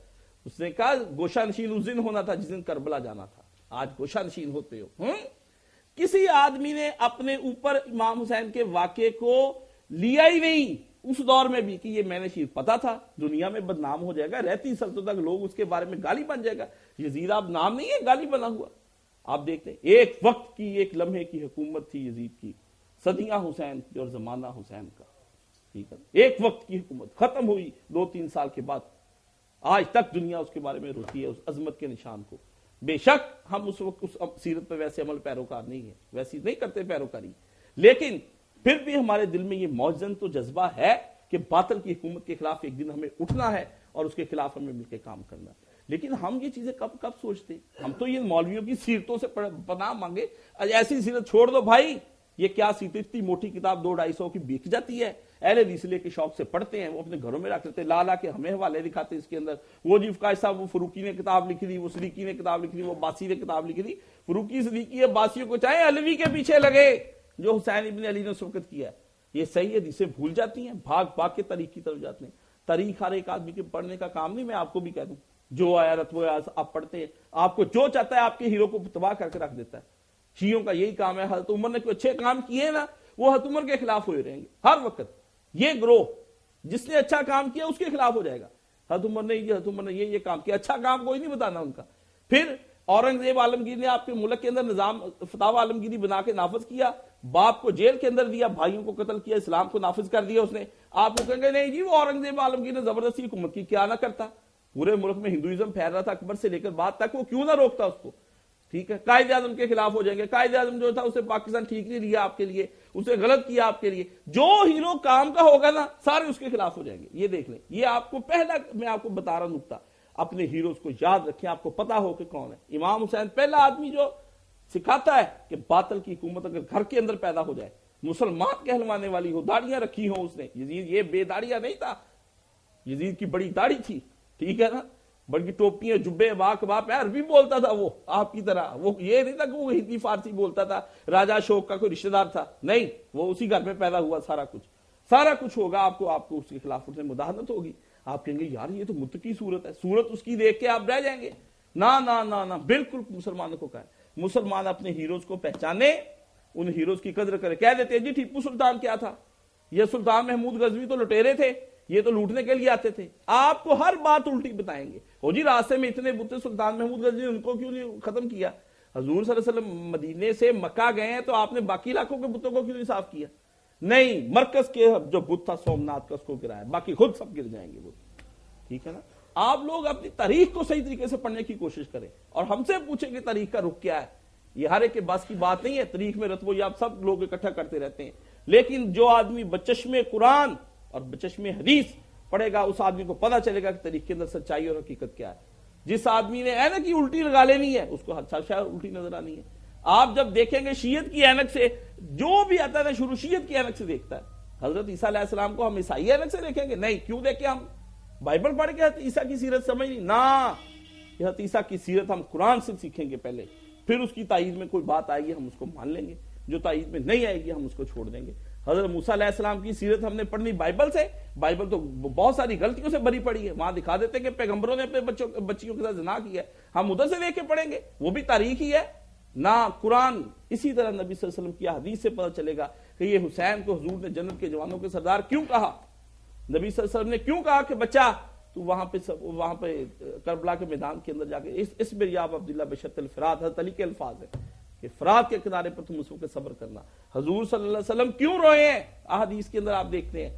اس نے کہا گوشہ نشین اس دن ہونا تھا جس دن کربلا جانا تھا، آج گوشہ نشین ہوتے ہو۔ کسی آدمی نے اپنے اوپر امام حسین کے واقعے کو لیا ہی نہیں اس دور میں بھی کہ یہ میں نے شیر پتا تھا، دنیا میں بدنام ہو جائے گا، رہتی سلطنت تک لوگ اس کے بارے میں گالی بن جائے گا۔ یزید اب نام نہیں ہے گالی بنا ہوا۔ آپ دیکھتے ہیں ایک وقت کی ایک لمحے کی حکومت تھی یزید کی، صدیاں حسین کی اور زمانہ حسین کا، ٹھیک ہے، ایک وقت کی حکومت ختم ہوئی 2-3 سال کے بعد، آج تک دنیا اس کے بارے میں روتی ہے اس عظمت کے نشان کو۔ بے شک ہم اس وقت اس سیرت پہ ویسے عمل پیروکار نہیں ہے، ویسی نہیں کرتے پیروکاری، لیکن پھر بھی ہمارے دل میں یہ موزن تو جذبہ ہے کہ باطل کی حکومت کے خلاف ایک دن ہمیں اٹھنا ہے اور اس کے خلاف ہمیں مل کے کام کرنا ہے۔ لیکن ہم یہ چیزیں کب سوچتے؟ ہم تو یہ مولویوں کی سیرتوں سے پناہ مانگے، ایسی سیرت چھوڑ دو بھائی، یہ کیا سیرت، اتنی موٹی کتاب 200-250 کی بک جاتی ہے، اہل حدیث لے کے شوق سے پڑھتے ہیں، وہ اپنے گھروں میں رکھ لیتے ہیں، لا کے ہمیں حوالے دکھاتے اس کے اندر، وہ جی فقاہ صاحب وہ فروقی نے کتاب لکھی تھی، وہ صدیقی نے کتاب لکھی تھی، وہ باسی نے کتاب لکھی تھی۔ فروقی صدیقی ہے باسیوں کو چاہے علوی کے پیچھے لگے جو حسین ابن علی نے اس وقت کیا ہے، یہ صحیح حدیثیں بھول جاتی ہیں، بھاگ کے تاریخ کی طرف جاتے ہیں۔ تاریخ ہر ایک آدمی کے پڑھنے کا کام نہیں، میں آپ کو بھی کہہ دوں، جو آیا رتبہ آپ پڑھتے ہیں، آپ کو جو چاہتا ہے آپ کے ہیرو کو تباہ کر کے رکھ دیتا ہے۔ شیعوں کا یہی کام ہے، حضرت عمر نے کوئی اچھے کام کیے نا وہ حضرت عمر کے خلاف ہوئے رہیں گے ہر وقت، یہ گروہ جس نے اچھا کام کیا اس کے خلاف ہو جائے گا، حضرت عمر نے یہ کام کیا، اچھا کام کوئی نہیں بتانا ان کا۔ پھر اورنگزیب عالمگیر نے آپ کے ملک کے اندر نظام فتاوی عالمگیری بنا کے نافذ کیا، باپ کو جیل کے اندر دیا، بھائیوں کو قتل کیا، اسلام کو نافذ کر دیا اس نے۔ آپ کو کہیں گے نہیں جی وہ اورنگزیب عالمگیر نے زبردستی حکومت کی، کیا نہ کرتا، پورے ملک میں ہندوازم پھیل رہا تھا اکبر سے لے کر بعد تک، وہ کیوں نہ روکتا اس کو، ٹھیک ہے۔ قائد اعظم کے خلاف ہو جائیں گے، قائد اعظم جو تھا اسے پاکستان ٹھیک نہیں لیا آپ کے لیے، اسے غلط کیا آپ کے لیے، جو ہیرو کام کا ہوگا نا سارے اس کے خلاف ہو جائیں گے۔ یہ دیکھ لیں، یہ آپ کو پہلا میں آپ کو بتا رہا نکتہ، اپنے ہیروز کو یاد رکھیں، آپ کو پتا ہو کہ کون ہے۔ امام حسین پہلا آدمی جو سکھاتا ہے کہ باطل کی حکومت اگر گھر کے اندر پیدا ہو جائے، مسلمان کہلوانے والی ہو، داڑیاں رکھی ہوں اس نے، یزید یہ بے داڑیاں نہیں تھا، یزید کی بڑی داڑھی تھی، ٹھیک ہے نا، بڑی ٹوپیاں جبے واک باپ ہے، عربی بولتا تھا وہ آپ کی طرح، وہ یہ نہیں تھا کہ وہ ہندی فارسی بولتا تھا، راجہ اشوک کا کوئی رشتہ دار تھا، نہیں، وہ اسی گھر میں پیدا ہوا، سارا کچھ ہوگا، آپ کو اس کے خلاف اٹھنے مداحنت ہوگی، آپ کہیں گے یار یہ تو متقی صورت ہے، صورت اس کی دیکھ کے آپ رہ جائیں گے، نہ بالکل مسلمانوں کو کہا ہے، مسلمان اپنے ہیروز کو پہچانے، ان ہیروز کی قدر کرے۔ کہہ دیتے ہیں جی ٹیپو سلطان کیا تھا، یہ سلطان محمود غزنوی تو لٹیرے تھے، یہ تو لوٹنے کے لیے آتے تھے، آپ کو ہر بات الٹی بتائیں گے، ہو جی راستے میں اتنے بت سلطان محمود غزنوی ان کو کیوں نہیں ختم کیا، حضور صلی اللہ علیہ وسلم مدینے سے مکہ گئے ہیں تو آپ نے باقی علاقوں کے بتوں کو کیوں نہیں صاف کیا؟ نہیں، مرکز کے جو بت تھا سومناتھ کا اس کو گرایا، باقی خود سب گر جائیں گے وہ، ٹھیک ہے نا۔ آپ لوگ اپنی تاریخ کو صحیح طریقے سے پڑھنے کی کوشش کریں اور ہم سے پوچھیں کہ تاریخ کا رخ کیا ہے، یہ ہر ایک کے بس کی بات نہیں ہے، تاریخ میں رتبہ یاب سب لوگ اکٹھا کرتے رہتے ہیں، لیکن جو آدمی بچشم قرآن اور بچشم حدیث پڑھے گا اس آدمی کو پتہ چلے گا کہ تاریخ کے اندر سچائی اور حقیقت کیا ہے۔ جس آدمی نے اینک کی الٹی لگا لینی ہے اس کو شاید الٹی نظر آنی ہے۔ آپ جب دیکھیں گے شیعت کی اینک سے، جو بھی آتا ہے نا شروع شیعت کی اینک سے دیکھتا ہے، حضرت عیسیٰ علیہ السلام کو ہم عیسائی اینک سے دیکھیں گے؟ نہیں، کیوں دیکھیں؟ ہم بائبل پڑھ کے حضرت عیسیٰ کی سیرت سمجھ نہیں، نہ، حضرت عیسیٰ کی سیرت ہم قرآن سے سیکھیں گے پہلے، پھر اس کی تائید میں کوئی بات آئے گی ہم اس کو مان لیں گے، جو تائید میں نہیں آئے گی ہم اس کو چھوڑ دیں گے۔ حضرت موسیٰ علیہ السلام کی سیرت ہم نے پڑھنی بائبل سے، بائبل تو بہت ساری غلطیوں سے بری پڑی ہے، وہاں دکھا دیتے ہیں کہ پیغمبروں نے اپنے بچیوں کے ساتھ زنا کیا ہے، ہم ادھر سے دیکھ کے پڑھیں گے، وہ بھی تاریخ ہی ہے نہ قرآن۔ اسی طرح نبی صلی اللہ علیہ وسلم کی حدیث سے پتہ چلے گا کہ یہ حسین کو حضور نے جنت کے جوانوں کے سردار کیوں کہا، نبی صلی اللہ علیہ وسلم نے کیوں کہا کہ بچہ تو وہاں پہ کربلا کے میدان کے اندر جا کے اس بریاب عبداللہ بشت الفرات، حضرت علی کے الفاظ ہیں کہ فرات کے کنارے پر تم اس وقت صبر کرنا، حضور صلی اللہ علیہ وسلم کیوں روئے ہیں احادیث کے اندر آپ دیکھتے ہیں،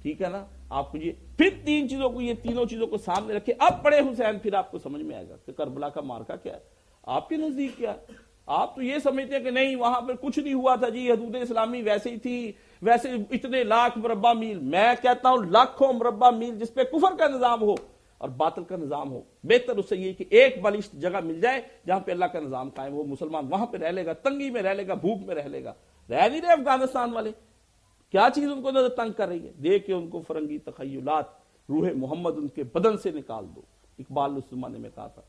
ٹھیک ہے نا۔ آپ کو یہ پھر یہ تینوں چیزوں کو سامنے رکھے، اب پڑھے حسین، پھر آپ کو سمجھ میں آئے گا کہ کربلا کا مارکا کیا ہے، آپ کے نزدیک کیا ہے۔ آپ تو یہ سمجھتے ہیں کہ نہیں وہاں پر کچھ نہیں ہوا تھا جی، حدود اسلامی ویسے ہی تھی، ویسے اتنے لاکھ مربع میل، میں کہتا ہوں لاکھوں مربع میل جس پہ کفر کا نظام ہو اور باطل کا نظام ہو، بہتر اس سے یہ کہ ایک بالشت جگہ مل جائے جہاں پہ اللہ کا نظام قائم ہو، مسلمان وہاں پہ رہ لے گا، تنگی میں رہ لے گا، بھوک میں رہ لے گا۔ رہ نہیں رہے افغانستان والے، کیا چیز ان کو نظر تنگ کر رہی ہے، دیکھ کے ان کو فرنگی تخیلات، روح محمد ان کے بدن سے نکال دو۔ اقبال اس زمانے میں کہا تھا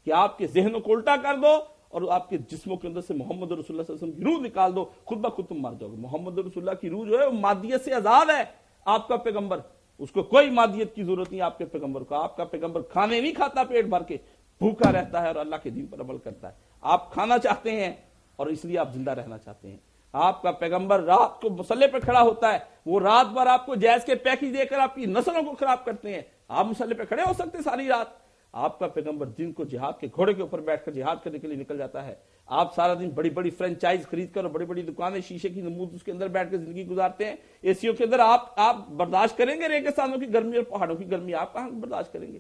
کہ آپ کے ذہن کو الٹا کر دو اور آپ کے جسموں کے اندر سے محمد رسول اللہ صلی اللہ علیہ وسلم کی روح نکال دو، خود بخود تم مر جاؤ گے۔ محمد رسول اللہ کی روح جو ہے وہ مادیت سے آزاد ہے، آپ کا پیغمبر، اس کو کوئی مادیت کی ضرورت نہیں آپ کے پیغمبر کو۔ آپ کا پیغمبر کھانے نہیں کھاتا پیٹ بھر کے، بھوکا رہتا ہے اور اللہ کے دین پر عمل کرتا ہے۔ آپ کھانا چاہتے ہیں اور اس لیے آپ زندہ رہنا چاہتے ہیں۔ آپ کا پیغمبر رات کو مسلح پہ کھڑا ہوتا ہے، وہ رات بھر آپ کو جائز کے پیکج دے کر آپ کی نسلوں کو خراب کرتے ہیں۔ آپ مسلح پہ کھڑے ہو سکتے ساری رات؟ آپ کا پیغمبر دن کو جہاد کے گھوڑے کے اوپر بیٹھ کر جہاد کرنے کے لیے نکل جاتا ہے۔ آپ سارا دن بڑی بڑی فرینچائز خرید کر اور بڑی بڑی دکانیں شیشے کی نمود اس کے اندر بیٹھ کر زندگی گزارتے ہیں، اے سیوں کے اندر۔ آپ برداشت کریں گے ریگستانوں کی گرمی اور پہاڑوں کی گرمی؟ آپ کہاں برداشت کریں گے؟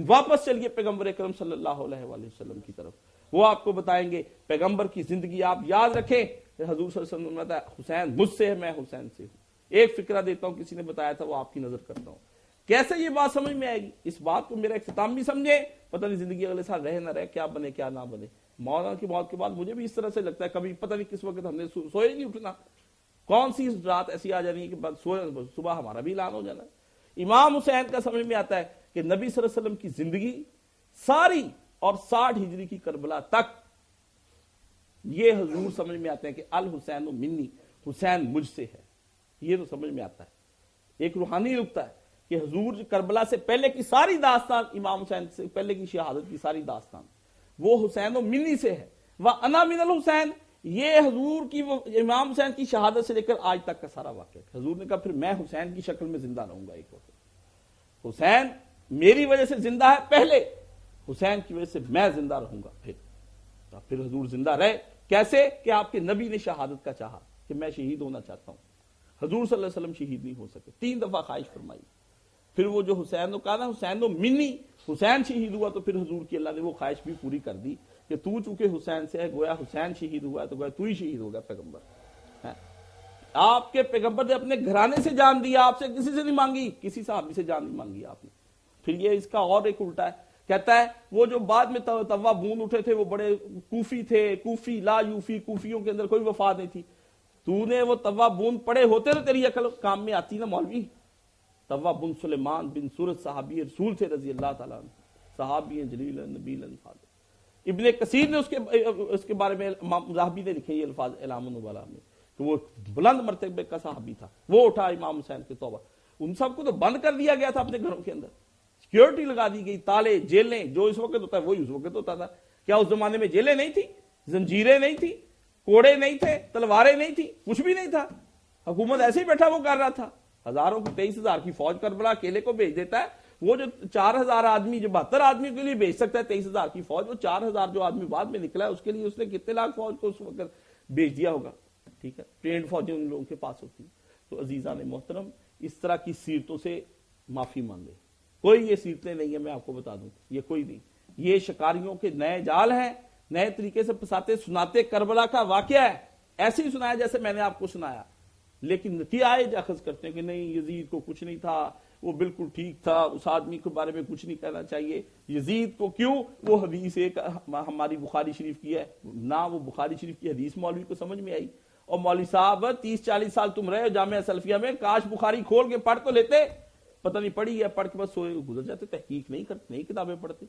واپس چلیے پیغمبر اکرم صلی اللہ علیہ وآلہ وسلم کی طرف، وہ آپ کو بتائیں گے پیغمبر کی زندگی۔ آپ یاد رکھیں حضور صلی اللہ علیہ وسلم نے حسین مجھ سے ہے، میں حسین سے ہوں۔ ایک فکرہ دیتا ہوں، کسی نے بتایا تھا، وہ آپ کی نظر کرتا ہوں، کیسے یہ بات سمجھ میں آئے گی؟ اس بات کو میرا اختتام بھی سمجھے، پتہ نہیں زندگی اگلے سال رہے نہ رہے، کیا بنے کیا نہ بنے۔ مولانا کی موت کے بعد مجھے بھی اس طرح سے لگتا ہے، کبھی پتہ نہیں کس وقت ہم نے سوئے نہیں اٹھنا، کون سی رات ایسی آ جانی ہے کہ صبح ہمارا بھی اعلان ہو جانا ہے۔ امام حسین کا سمجھ میں آتا ہے کہ نبی صلی اللہ علیہ وسلم کی زندگی ساری اور 60 ہجری کی کربلا تک یہ حضور سمجھ میں آتے ہیں کہ الحسین منی، حسین مجھ سے ہے، یہ تو سمجھ میں آتا ہے۔ ایک روحانی نقطہ ہے کہ حضور کربلا سے پہلے کی ساری داستان، امام حسین سے پہلے کی شہادت کی ساری داستان وہ حسین و منی سے ہے۔ وَأَنَا مِنَ الْحُسَيْنِ، یہ حضور کی امام حسین کی شہادت سے لے کر آج تک کا سارا واقعہ۔ حضور نے کہا پھر میں حسین کی شکل میں زندہ رہوں گا ایک وقت، حسین میری وجہ سے زندہ ہے پہلے، حسین کی وجہ سے میں زندہ رہوں گا پھر حضور زندہ رہے۔ کیسے؟ کہ آپ کے نبی نے شہادت کا چاہا کہ میں شہید ہونا چاہتا ہوں۔ حضور صلی اللہ علیہ وسلم شہید نہیں ہو سکے، 3 دفعہ خواہش فرمائی۔ پھر وہ جو حسین نے کہا نا حسین و منی، حسین شہید ہوا تو پھر حضور کی اللہ نے وہ خواہش بھی پوری کر دی کہ تو چونکہ حسین سے ہے، گویا حسین شہید ہوا ہے تو گویا تو ہی شہید ہوگا پیغمبر۔ آپ کے پیغمبر نے اپنے گھرانے سے جان دیا، آپ سے کسی سے نہیں مانگی، کسی صحابی سے جان نہیں مانگی آپ نے۔ پھر یہ اس کا اور ایک الٹا ہے، کہتا ہے وہ جو بعد میں توا بون اٹھے تھے وہ بڑے کوفی تھے، کوفی لا یوفی، کوفیوں کے اندر کوئی وفا نہیں تھی، تو نے وہ توا بون پڑے ہوتے تو تیری عقل کام میں آتی نا مولوی۔ توا بن سلیمان بن سورت صحابی رسول تھے رضی اللہ تعالیٰ عنہ، صحابی جلیل نبیل فاضل۔ ابن کثیر نے اس کے بارے میں امام ذہبی نے لکھے یہ الفاظ اعلام النبلاء میں کہ وہ بلند مرتبے کا صحابی تھا، وہ اٹھا امام حسین کے توبہ۔ ان سب کو تو بند کر دیا گیا تھا اپنے گھروں کے اندر، سیکیورٹی لگا دی گئی، تالے، جیلیں، جو اس وقت ہوتا ہے وہی اس وقت ہوتا تھا۔ کیا اس زمانے میں جیلیں نہیں تھی، زنجیریں نہیں تھی، کوڑے نہیں تھے، تلواریں نہیں تھی، کچھ بھی نہیں تھا؟ حکومت ایسے ہی بیٹھا وہ کر رہا تھا۔ ہزاروں کی 23,000 کی فوج کربلا اکیلے کو بھیج دیتا ہے، وہ جو 4,000 آدمی، جو 72 آدمی کے لیے بھیج سکتا ہے 23,000 کی فوج، وہ 4,000 جو آدمی بعد میں نکلا ہے اس کے لیے اس نے کتنے لاکھ فوج کو اس وقت بھیج دیا ہوگا؟ ٹھیک ہے، ٹرینڈ فوجیں ان لوگوں کے پاس ہوتی ہیں۔ تو عزیزان محترم، اس طرح کی سیرتوں سے معافی مانگے۔ کوئی یہ سیرتیں نہیں ہیں، میں آپ کو بتا دوں، یہ کوئی نہیں، یہ شکاریوں کے نئے جال ہیں، نئے طریقے سے پساتے سناتے کربلا کا واقعہ ہے، ایسے ہی سنایا جیسے میں نے آپ کو سنایا، لیکن نتائج اخذ کرتے ہیں کہ نہیں یزید کو کچھ نہیں تھا، وہ بالکل ٹھیک تھا، اس آدمی کے بارے میں کچھ نہیں کہنا چاہیے۔ یزید کو کیوں؟ وہ حدیث ایک ہماری بخاری شریف کی ہے، نہ وہ بخاری شریف کی حدیث مولوی کو سمجھ میں آئی، اور مولوی صاحب 30-40 سال تم رہے جامعہ سلفیہ میں، کاش بخاری کھول کے پڑھ تو لیتے، پتہ نہیں پڑھی ہے، پڑھ کے بس سوئے گزر جاتے، تحقیق نہیں کرتے، نہیں کتابیں پڑھتے۔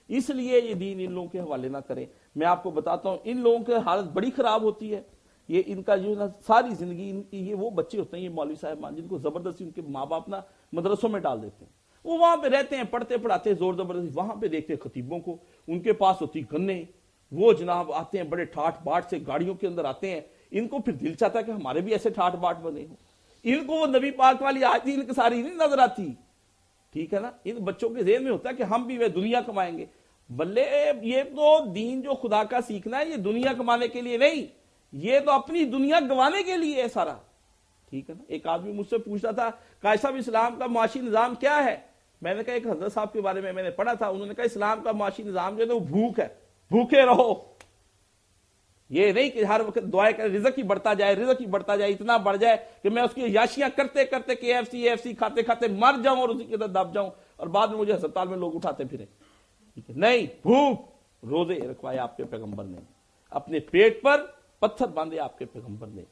اس لیے یہ دین ان لوگوں کے حوالے نہ کریں۔ میں آپ کو بتاتا ہوں ان لوگوں کی حالت بڑی خراب ہوتی ہے، یہ ان کا جو ساری زندگی یہ وہ بچے ہوتے ہیں، یہ مولوی صاحب جن کو زبردستی ان کے ماں باپ نا مدرسوں میں ڈال دیتے ہیں، وہ وہاں پہ رہتے ہیں، پڑھتے پڑھاتے زور زبردستی، وہاں پہ دیکھتے ہیں خطیبوں کو، ان کے پاس ہوتی گنے، وہ جناب آتے ہیں بڑے ٹھاٹ باٹ سے گاڑیوں کے اندر آتے ہیں، ان کو پھر دل چاہتا ہے کہ ہمارے بھی ایسے ٹھاٹ باٹ بنے ہوں، ان کو وہ نبی پاک والی آیت ان کی ساری نہیں نظر آتی، ٹھیک ہے نا؟ ان بچوں کے ذہن میں ہوتا ہے کہ ہم بھی وہ دنیا کمائیں گے، بلے یہ تو دین جو خدا کا سیکھنا ہے یہ دنیا کمانے کے لیے نہیں، یہ تو اپنی دنیا گوانے کے لیے ہے سارا، ٹھیک ہے نا؟ ایک آدمی مجھ سے پوچھتا تھا قائد صاحب اسلام کا معاشی نظام کیا ہے؟ میں نے کہا ایک حضرت صاحب کے بارے میں نے پڑھا تھا، انہوں نے کہا اسلام کا معاشی نظام جو ہے وہ بھوک ہے، بھوکے رہو، یہ نہیں کہ ہر وقت دعائیں کریں رزق ہی بڑھتا جائے، رزق ہی بڑھتا جائے، اتنا بڑھ جائے کہ میں اس کی یاشیاں کرتے کرتے KFC کھاتے کھاتے مر جاؤں اور اسی کے اندر دب جاؤں اور بعد میں مجھے ہسپتال میں لوگ اٹھاتے پھریں، ٹھیک ہے؟ نہیں، بھوک روزے رکھوائے آپ کے پیغمبر نے، اپنے پیٹ پر پتھر باندھے آپ کے پیغمبر نے،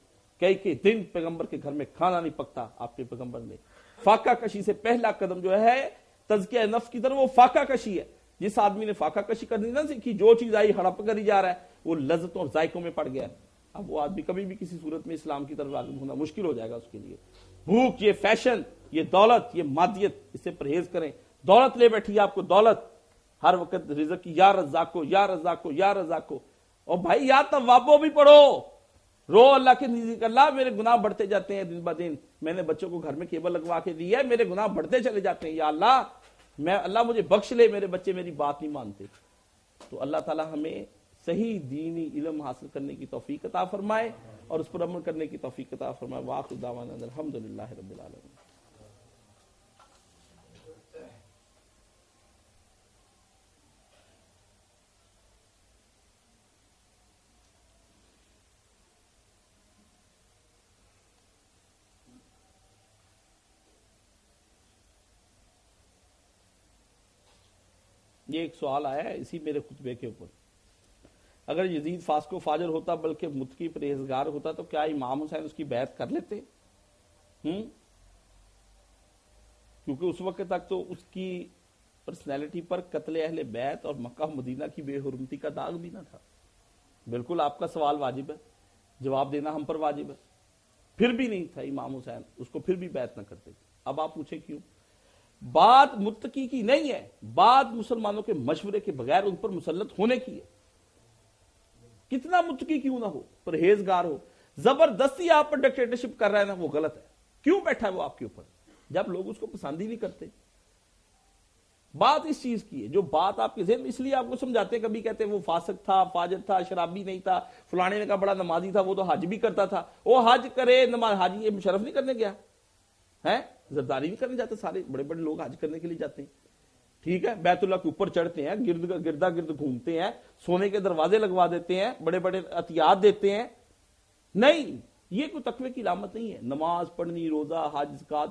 کئی دن پیغمبر کے گھر میں کھانا نہیں پکتا آپ کے پیغمبر نے۔ فاقہ کشی سے پہلا قدم جو ہے تزکیہ نفس کی طرف وہ فاقہ کشی ہے، جس آدمی نے فاقہ کشی کرنی نہ سیکھی، جو چیز آئی ہڑپ کر ہی جا رہا ہے، وہ لذتوں اور ذائقوں میں پڑ گیا ہے، اب وہ آدمی کبھی بھی کسی صورت میں اسلام کی طرف راغب ہونا مشکل ہو جائے گا اس کے لیے۔ بھوک، یہ فیشن، یہ دولت، یہ مادیت، اس سے پرہیز کریں۔ دولت لے بیٹھی ہے آپ کو، دولت ہر وقت رزق کی یا رزاقو یا رزاقو یا رزاقو، اور بھائی یا توابو بھی پڑھو، رو اللہ کے نزدیک، اللہ میرے گناہ بڑھتے جاتے ہیں دن بہ دن، میں نے بچوں کو گھر میں کیبل لگوا کے دی ہے، میرے گناہ بڑھتے چلے جاتے ہیں، یا اللہ اللہ مجھے بخش لے، میرے بچے میری بات نہیں مانتے۔ تو اللہ تعالی ہمیں صحیح دینی علم حاصل کرنے کی توفیق عطا فرمائے اور اس پر عمل کرنے کی توفیق عطا فرمائے۔ وآخر دعوانا الحمدللہ رب العالمین۔ یہ ایک سوال آیا ہے اسی میرے خطبے کے اوپر، اگر یزید فاسق و فاجر ہوتا بلکہ متقی پرہیزگار ہوتا تو کیا امام حسین اس کی بیعت کر لیتے؟ کیونکہ اس وقت تک تو اس کی پرسنالٹی پر قتل اہل بیت اور مکہ مدینہ کی بے حرمتی کا داغ بھی نہ تھا۔ بالکل آپ کا سوال واجب ہے، جواب دینا ہم پر واجب ہے، پھر بھی نہیں تھا امام حسین، اس کو پھر بھی بیعت نہ کرتے۔ اب آپ پوچھیں کیوں؟ بات متقی کی نہیں ہے، بات مسلمانوں کے مشورے کے بغیر ان پر مسلط ہونے کی ہے۔ کتنا متقی کیوں نہ ہو، پرہیزگار ہو، زبردستی آپ پر ڈکٹیٹرشپ کر رہا ہے نا، وہ غلط ہے۔ کیوں بیٹھا ہے وہ آپ کے اوپر جب لوگ اس کو پسند ہی نہیں کرتے؟ بات اس چیز کی ہے جو بات آپ کے ذہن میں، اس لیے آپ کو سمجھاتے ہیں، کبھی کہتے ہیں وہ فاسق تھا، فاجر تھا، شرابی نہیں تھا، فلانے نے کہا بڑا نمازی تھا، وہ تو حج بھی کرتا تھا، وہ حج کرے نماز، حج یہ مشرف نہیں کرنے گیا ہے، زرداری بھی کرنے جاتے، سارے بڑے بڑے لوگ حج کرنے کے لیے جاتے ہیں، ٹھیک ہے، بیت اللہ کے اوپر چڑھتے ہیں، گردا گرد گھومتے ہیں، سونے کے دروازے لگوا دیتے ہیں، بڑے بڑے عطیات دیتے ہیں۔ نہیں، یہ کوئی تقوی کی علامت نہیں ہے۔ نماز پڑھنی، روزہ، حج، زکات،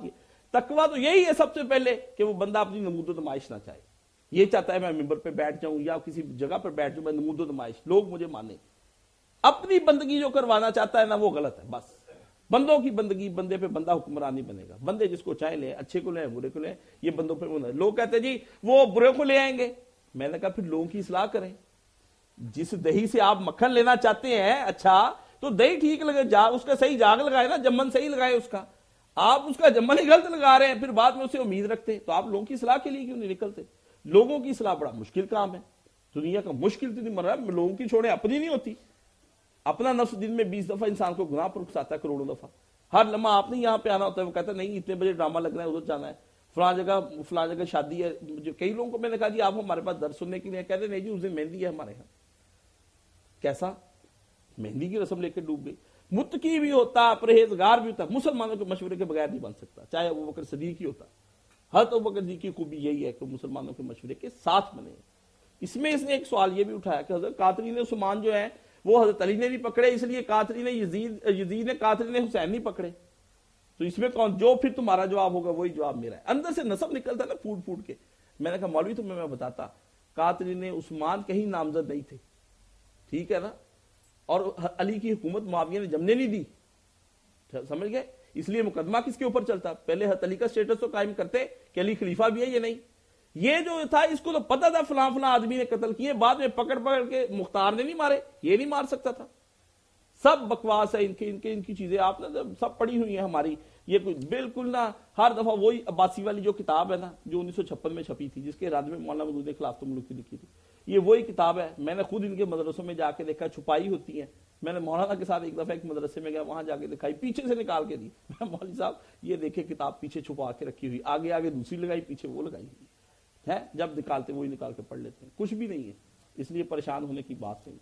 تقوی تو یہی ہے سب سے پہلے کہ وہ بندہ اپنی نمود و نمائش نہ چاہے، یہ چاہتا ہے میں ممبر پہ بیٹھ جاؤں یا کسی جگہ پر بیٹھ جاؤں، میں نمود و نمائش، لوگ مجھے مانیں۔ اپنی بندگی جو کروانا چاہتا ہے نا، وہ غلط ہے۔ بس بندوں کی بندگی، بندے پہ بندہ حکمران نہیں بنے گا، بندے جس کو چاہے لیں، اچھے کو لیں، برے کو لیں، یہ بندوں پہ لوگ کہتے ہیں جی وہ برے کو لے آئیں گے، میں نے کہا پھر لوگوں کی اصلاح کریں۔ جس دہی سے آپ مکھن لینا چاہتے ہیں، اچھا تو دہی ٹھیک لگے، اس کا صحیح جاگ لگائے نا، جمن صحیح لگائے اس کا، آپ اس کا جمن ہی غلط لگا رہے ہیں، پھر بعد میں اسے امید رکھتے، تو آپ لوگوں کی اصلاح کے لیے کیوں نہیں نکلتے؟ لوگوں کی اصلاح بڑا مشکل کام ہے، دنیا کا مشکل تو نہیں، مرا لوگوں کی چھوڑیں، اپنی نہیں ہوتی۔ اپنا نفس دن میں 20 دفعہ انسان کو گناہ پر اکساتا ہے، کروڑوں دفعہ، ہر لمحہ آپ نے یہاں پہ آنا ہوتا ہے، وہ کہتا ہے نہیں اتنے بجے ڈرامہ لگ رہا ہے، ادھر جانا ہے، فلاں جگہ شادی ہے۔ جو کئی لوگوں کو میں نے کہا جی آپ ہمارے پاس درس سننے کے لیے، کہتے ہیں نہیں جی اس دن مہندی ہے ہمارے یہاں۔ کیسا؟ مہندی کی رسم لے کے ڈوب گئی۔ متقی بھی ہوتا، پرہیزگار بھی ہوتا، مسلمانوں کے مشورے کے بغیر نہیں بن سکتا، چاہے ابوبکر صدیق ہی ہوتا۔ حضرت ابوبکر صدیق کی خوبی یہی ہے کہ مسلمانوں کے مشورے کے ساتھ بنے۔ اس میں اس نے ایک سوال یہ بھی اٹھایا کہ حضرت قاتلین عثمان جو ہیں وہ حضرت علی نے نہیں پکڑے، اس لیے قاتلین یزید نے قاتلین حسین نہیں پکڑے، تو اس میں کون؟ جو پھر تمہارا جواب ہوگا وہی جواب میرا ہے۔ اندر سے نسب نکلتا ہے نا پھوٹ پھوٹ کے۔ میں نے کہا مولوی تمہیں میں بتاتا، قاتلین عثمان کہیں نامزد نہیں تھے، ٹھیک ہے نا، اور علی کی حکومت معاویہ نے جمنے نہیں دی، سمجھ گئے؟ اس لیے مقدمہ کس کے اوپر چلتا؟ پہلے حضرت علی کا سٹیٹس تو قائم کرتے کہ علی خلیفہ بھی ہے یہ نہیں۔ یہ جو تھا اس کو تو پتا تھا فلاں فلاں آدمی نے قتل کیے، بعد میں پکڑ کے مختار نے نہیں مارے، یہ نہیں مار سکتا تھا۔ سب بکواس ہے ان کی چیزیں، آپ نے سب پڑھی ہوئی ہیں ہماری، یہ کوئی بالکل نہ، ہر دفعہ وہی عباسی والی جو کتاب ہے نا جو 1956 میں چھپی تھی، جس کے ارادے میں مولانا مودود نے خلافت الملوک کی لکھی تھی، یہ وہی کتاب ہے۔ میں نے خود ان کے مدرسوں میں جا کے دیکھا، چھپائی ہوتی ہیں، میں نے مولانا کے ساتھ ایک دفعہ ایک مدرسے میں گیا، وہاں جا کے دکھائی، پیچھے سے نکال کے دی، میں مولوی صاحب یہ دیکھے کتاب پیچھے چھپا کے رکھی ہوئی، آگے آگے دوسری لگائی، پیچھے وہ لگائی ہوئی ہے، جب نکالتے وہی نکال کے پڑھ لیتے ہیں، کچھ بھی نہیں ہے، اس لیے پریشان ہونے کی بات نہیں۔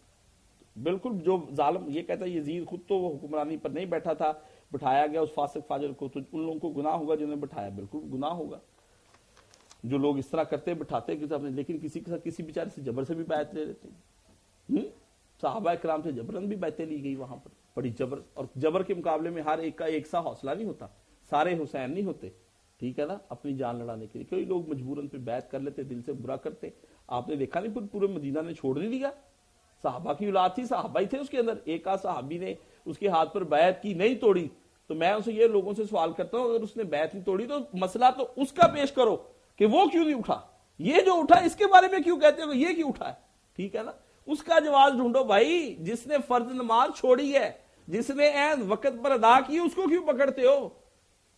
بالکل جو ظالم یہ کہتا ہے یزید خود تو وہ حکمرانی پر نہیں بیٹھا تھا، بٹھایا گیا اس فاسق فاجر کو، تو ان لوگوں کو گناہ ہوگا جنہوں نے بٹھایا، بالکل گناہ ہوگا جو لوگ اس طرح کرتے بٹھاتے کتاب، لیکن کسی کے ساتھ کسی بیچارے سے جبر سے بھی بیعت لے لیتے ہیں۔ صحابہ کرام سے جبرن بھی بیعتیں لی گئی وہاں پر، بڑی جبر، اور جبر کے مقابلے میں ہر ایک کا ایک سا حوصلہ نہیں ہوتا، سارے حسین نہیں ہوتے، ٹھیک ہے نا، اپنی جان لڑانے کے لیے کوئی لوگ مجبوراً پہ بیعت کر لیتے، دل سے برا کرتے۔ آپ نے دیکھا نہیں پورے مدینہ نے چھوڑ نہیں دیا، صحابہ کی اولاد تھی، صحابہ ہی تھے اس کے اندر، ایک آدھ صحابی نے اس کے ہاتھ پر بیعت کی، نہیں توڑی، تو میں اسے یہ لوگوں سے سوال کرتا ہوں اگر اس نے بیعت نہیں توڑی تو مسئلہ تو اس کا پیش کرو کہ وہ کیوں نہیں اٹھا، یہ جو اٹھا اس کے بارے میں کیوں کہتے ہو یہ کیوں اٹھا ہے؟ ٹھیک ہے نا، اس کا جواز ڈھونڈو بھائی. جس نے فرض نماز چھوڑی ہے، جس نے عین وقت پر ادا کی، اس کو کیوں پکڑتے ہو؟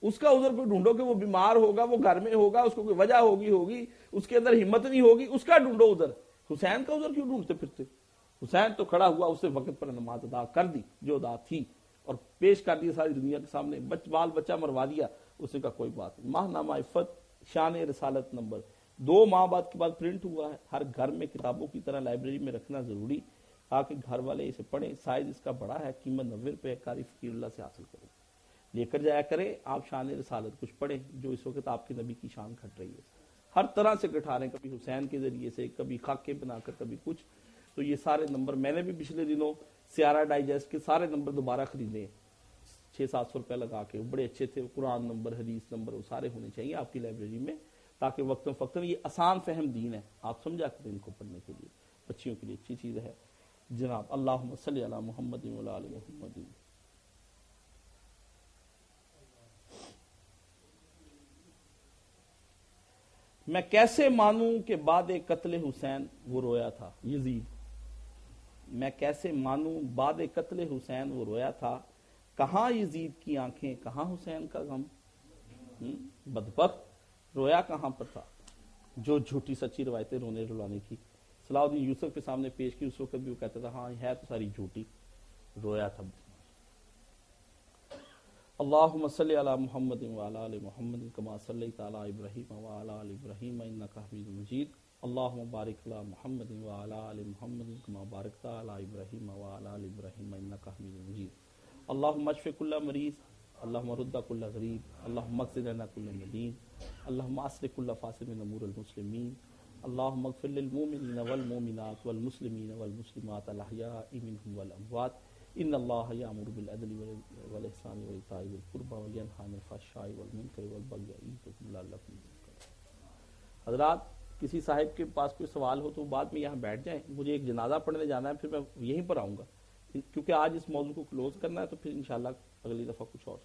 اس کا عذر کوئی ڈھونڈو کہ وہ بیمار ہوگا، وہ گھر میں ہوگا، اس کو کوئی وجہ ہوگی اس کے اندر ہمت نہیں ہوگی، اس کا ڈھونڈو عذر. حسین کا عذر کیوں ڈھونڈتے پھرتے؟ حسین تو کھڑا ہوا، اسے وقت پر نماز ادا کر دی جو ادا تھی، اور پیش کر دی ساری دنیا کے سامنے، بال بچہ مروا دیا. اس نے کہا کوئی بات نہیں. ماہ نامہ عفت شان رسالت نمبر 2 ماہ بعد کے بعد پرنٹ ہوا ہے. ہر گھر میں کتابوں کی طرح لائبریری میں رکھنا ضروری، تاکہ گھر والے اسے پڑھیں. سائز اس کا بڑا ہے، قیمت 90 روپے، قاری فقیر اللہ سے حاصل کریں. لے کر جایا کریں. آپ شان رسالت کچھ پڑھیں جو اس وقت آپ کے نبی کی شان گھٹ رہی ہے. ہر طرح سے گھٹا رہے ہیں، کبھی حسین کے ذریعے سے، کبھی خاکے بنا کر، کبھی کچھ. تو یہ سارے نمبر میں نے بھی پچھلے دنوں سیارہ ڈائجسٹ کے سارے نمبر دوبارہ خریدے ہیں 600-700 روپے لگا کے. بڑے اچھے تھے، قرآن نمبر، حدیث نمبر، وہ سارے ہونے چاہیے آپ کی لائبریری میں، تاکہ وقتاً فوقتاً یہ آسان فہم دین ہے، آپ سمجھا کریں ان کو پڑھنے کے لیے. بچیوں کے لیے اچھی چیز ہے جناب. اللہم صلی علی محمد و علی محمد. میں کیسے مانوں کہ بعد قتل حسین وہ رویا تھا؟ یزید. میں کیسے مانوں بعد قتل حسین وہ رویا تھا؟ کہاں یزید کی آنکھیں، کہاں حسین کا غم؟ بدبخت رویا کہاں پر تھا جو جھوٹی سچی روایتیں رونے رلانے کی صلاح الدین یوسف کے سامنے پیش کی. اس وقت بھی وہ کہتا تھا ہاں ہے تو ساری جھوٹی، رویا تھا. اللہم صلی علی محمد وعلی آل محمد کما صلیت علی ابراہیم وعلی آل ابراہیم انک حمید مجید. اللہم بارک علی محمد وعلی آل محمد کما بارکت علی ابراہیم وعلی آل ابراہیم انک حمید مجید. اللہم اشف کل مریض، اللہم رد کل غریب، اللہم اغفر لنا کل مدین، اللہم اصلح کل فاسد من امور المسلمین، اللہم اغفر للمؤمنین والمؤمنات والمسلمین والمسلمات الاحیاء منہم والاموات. ان اللہ یامر بالعدل والاحسان وایتاء ذی القربى وینہی عن الفحشاء والمنکر والبغی یعظکم لعلکم تذکرون. حضرات کسی صاحب کے پاس کوئی سوال ہو تو بعد میں یہاں بیٹھ جائیں، مجھے ایک جنازہ پڑھنے جانا ہے، پھر میں یہیں پر آؤں گا، کیونکہ آج اس موضوع کو کلوز کرنا ہے، تو پھر انشاءاللہ اگلی دفعہ کچھ اور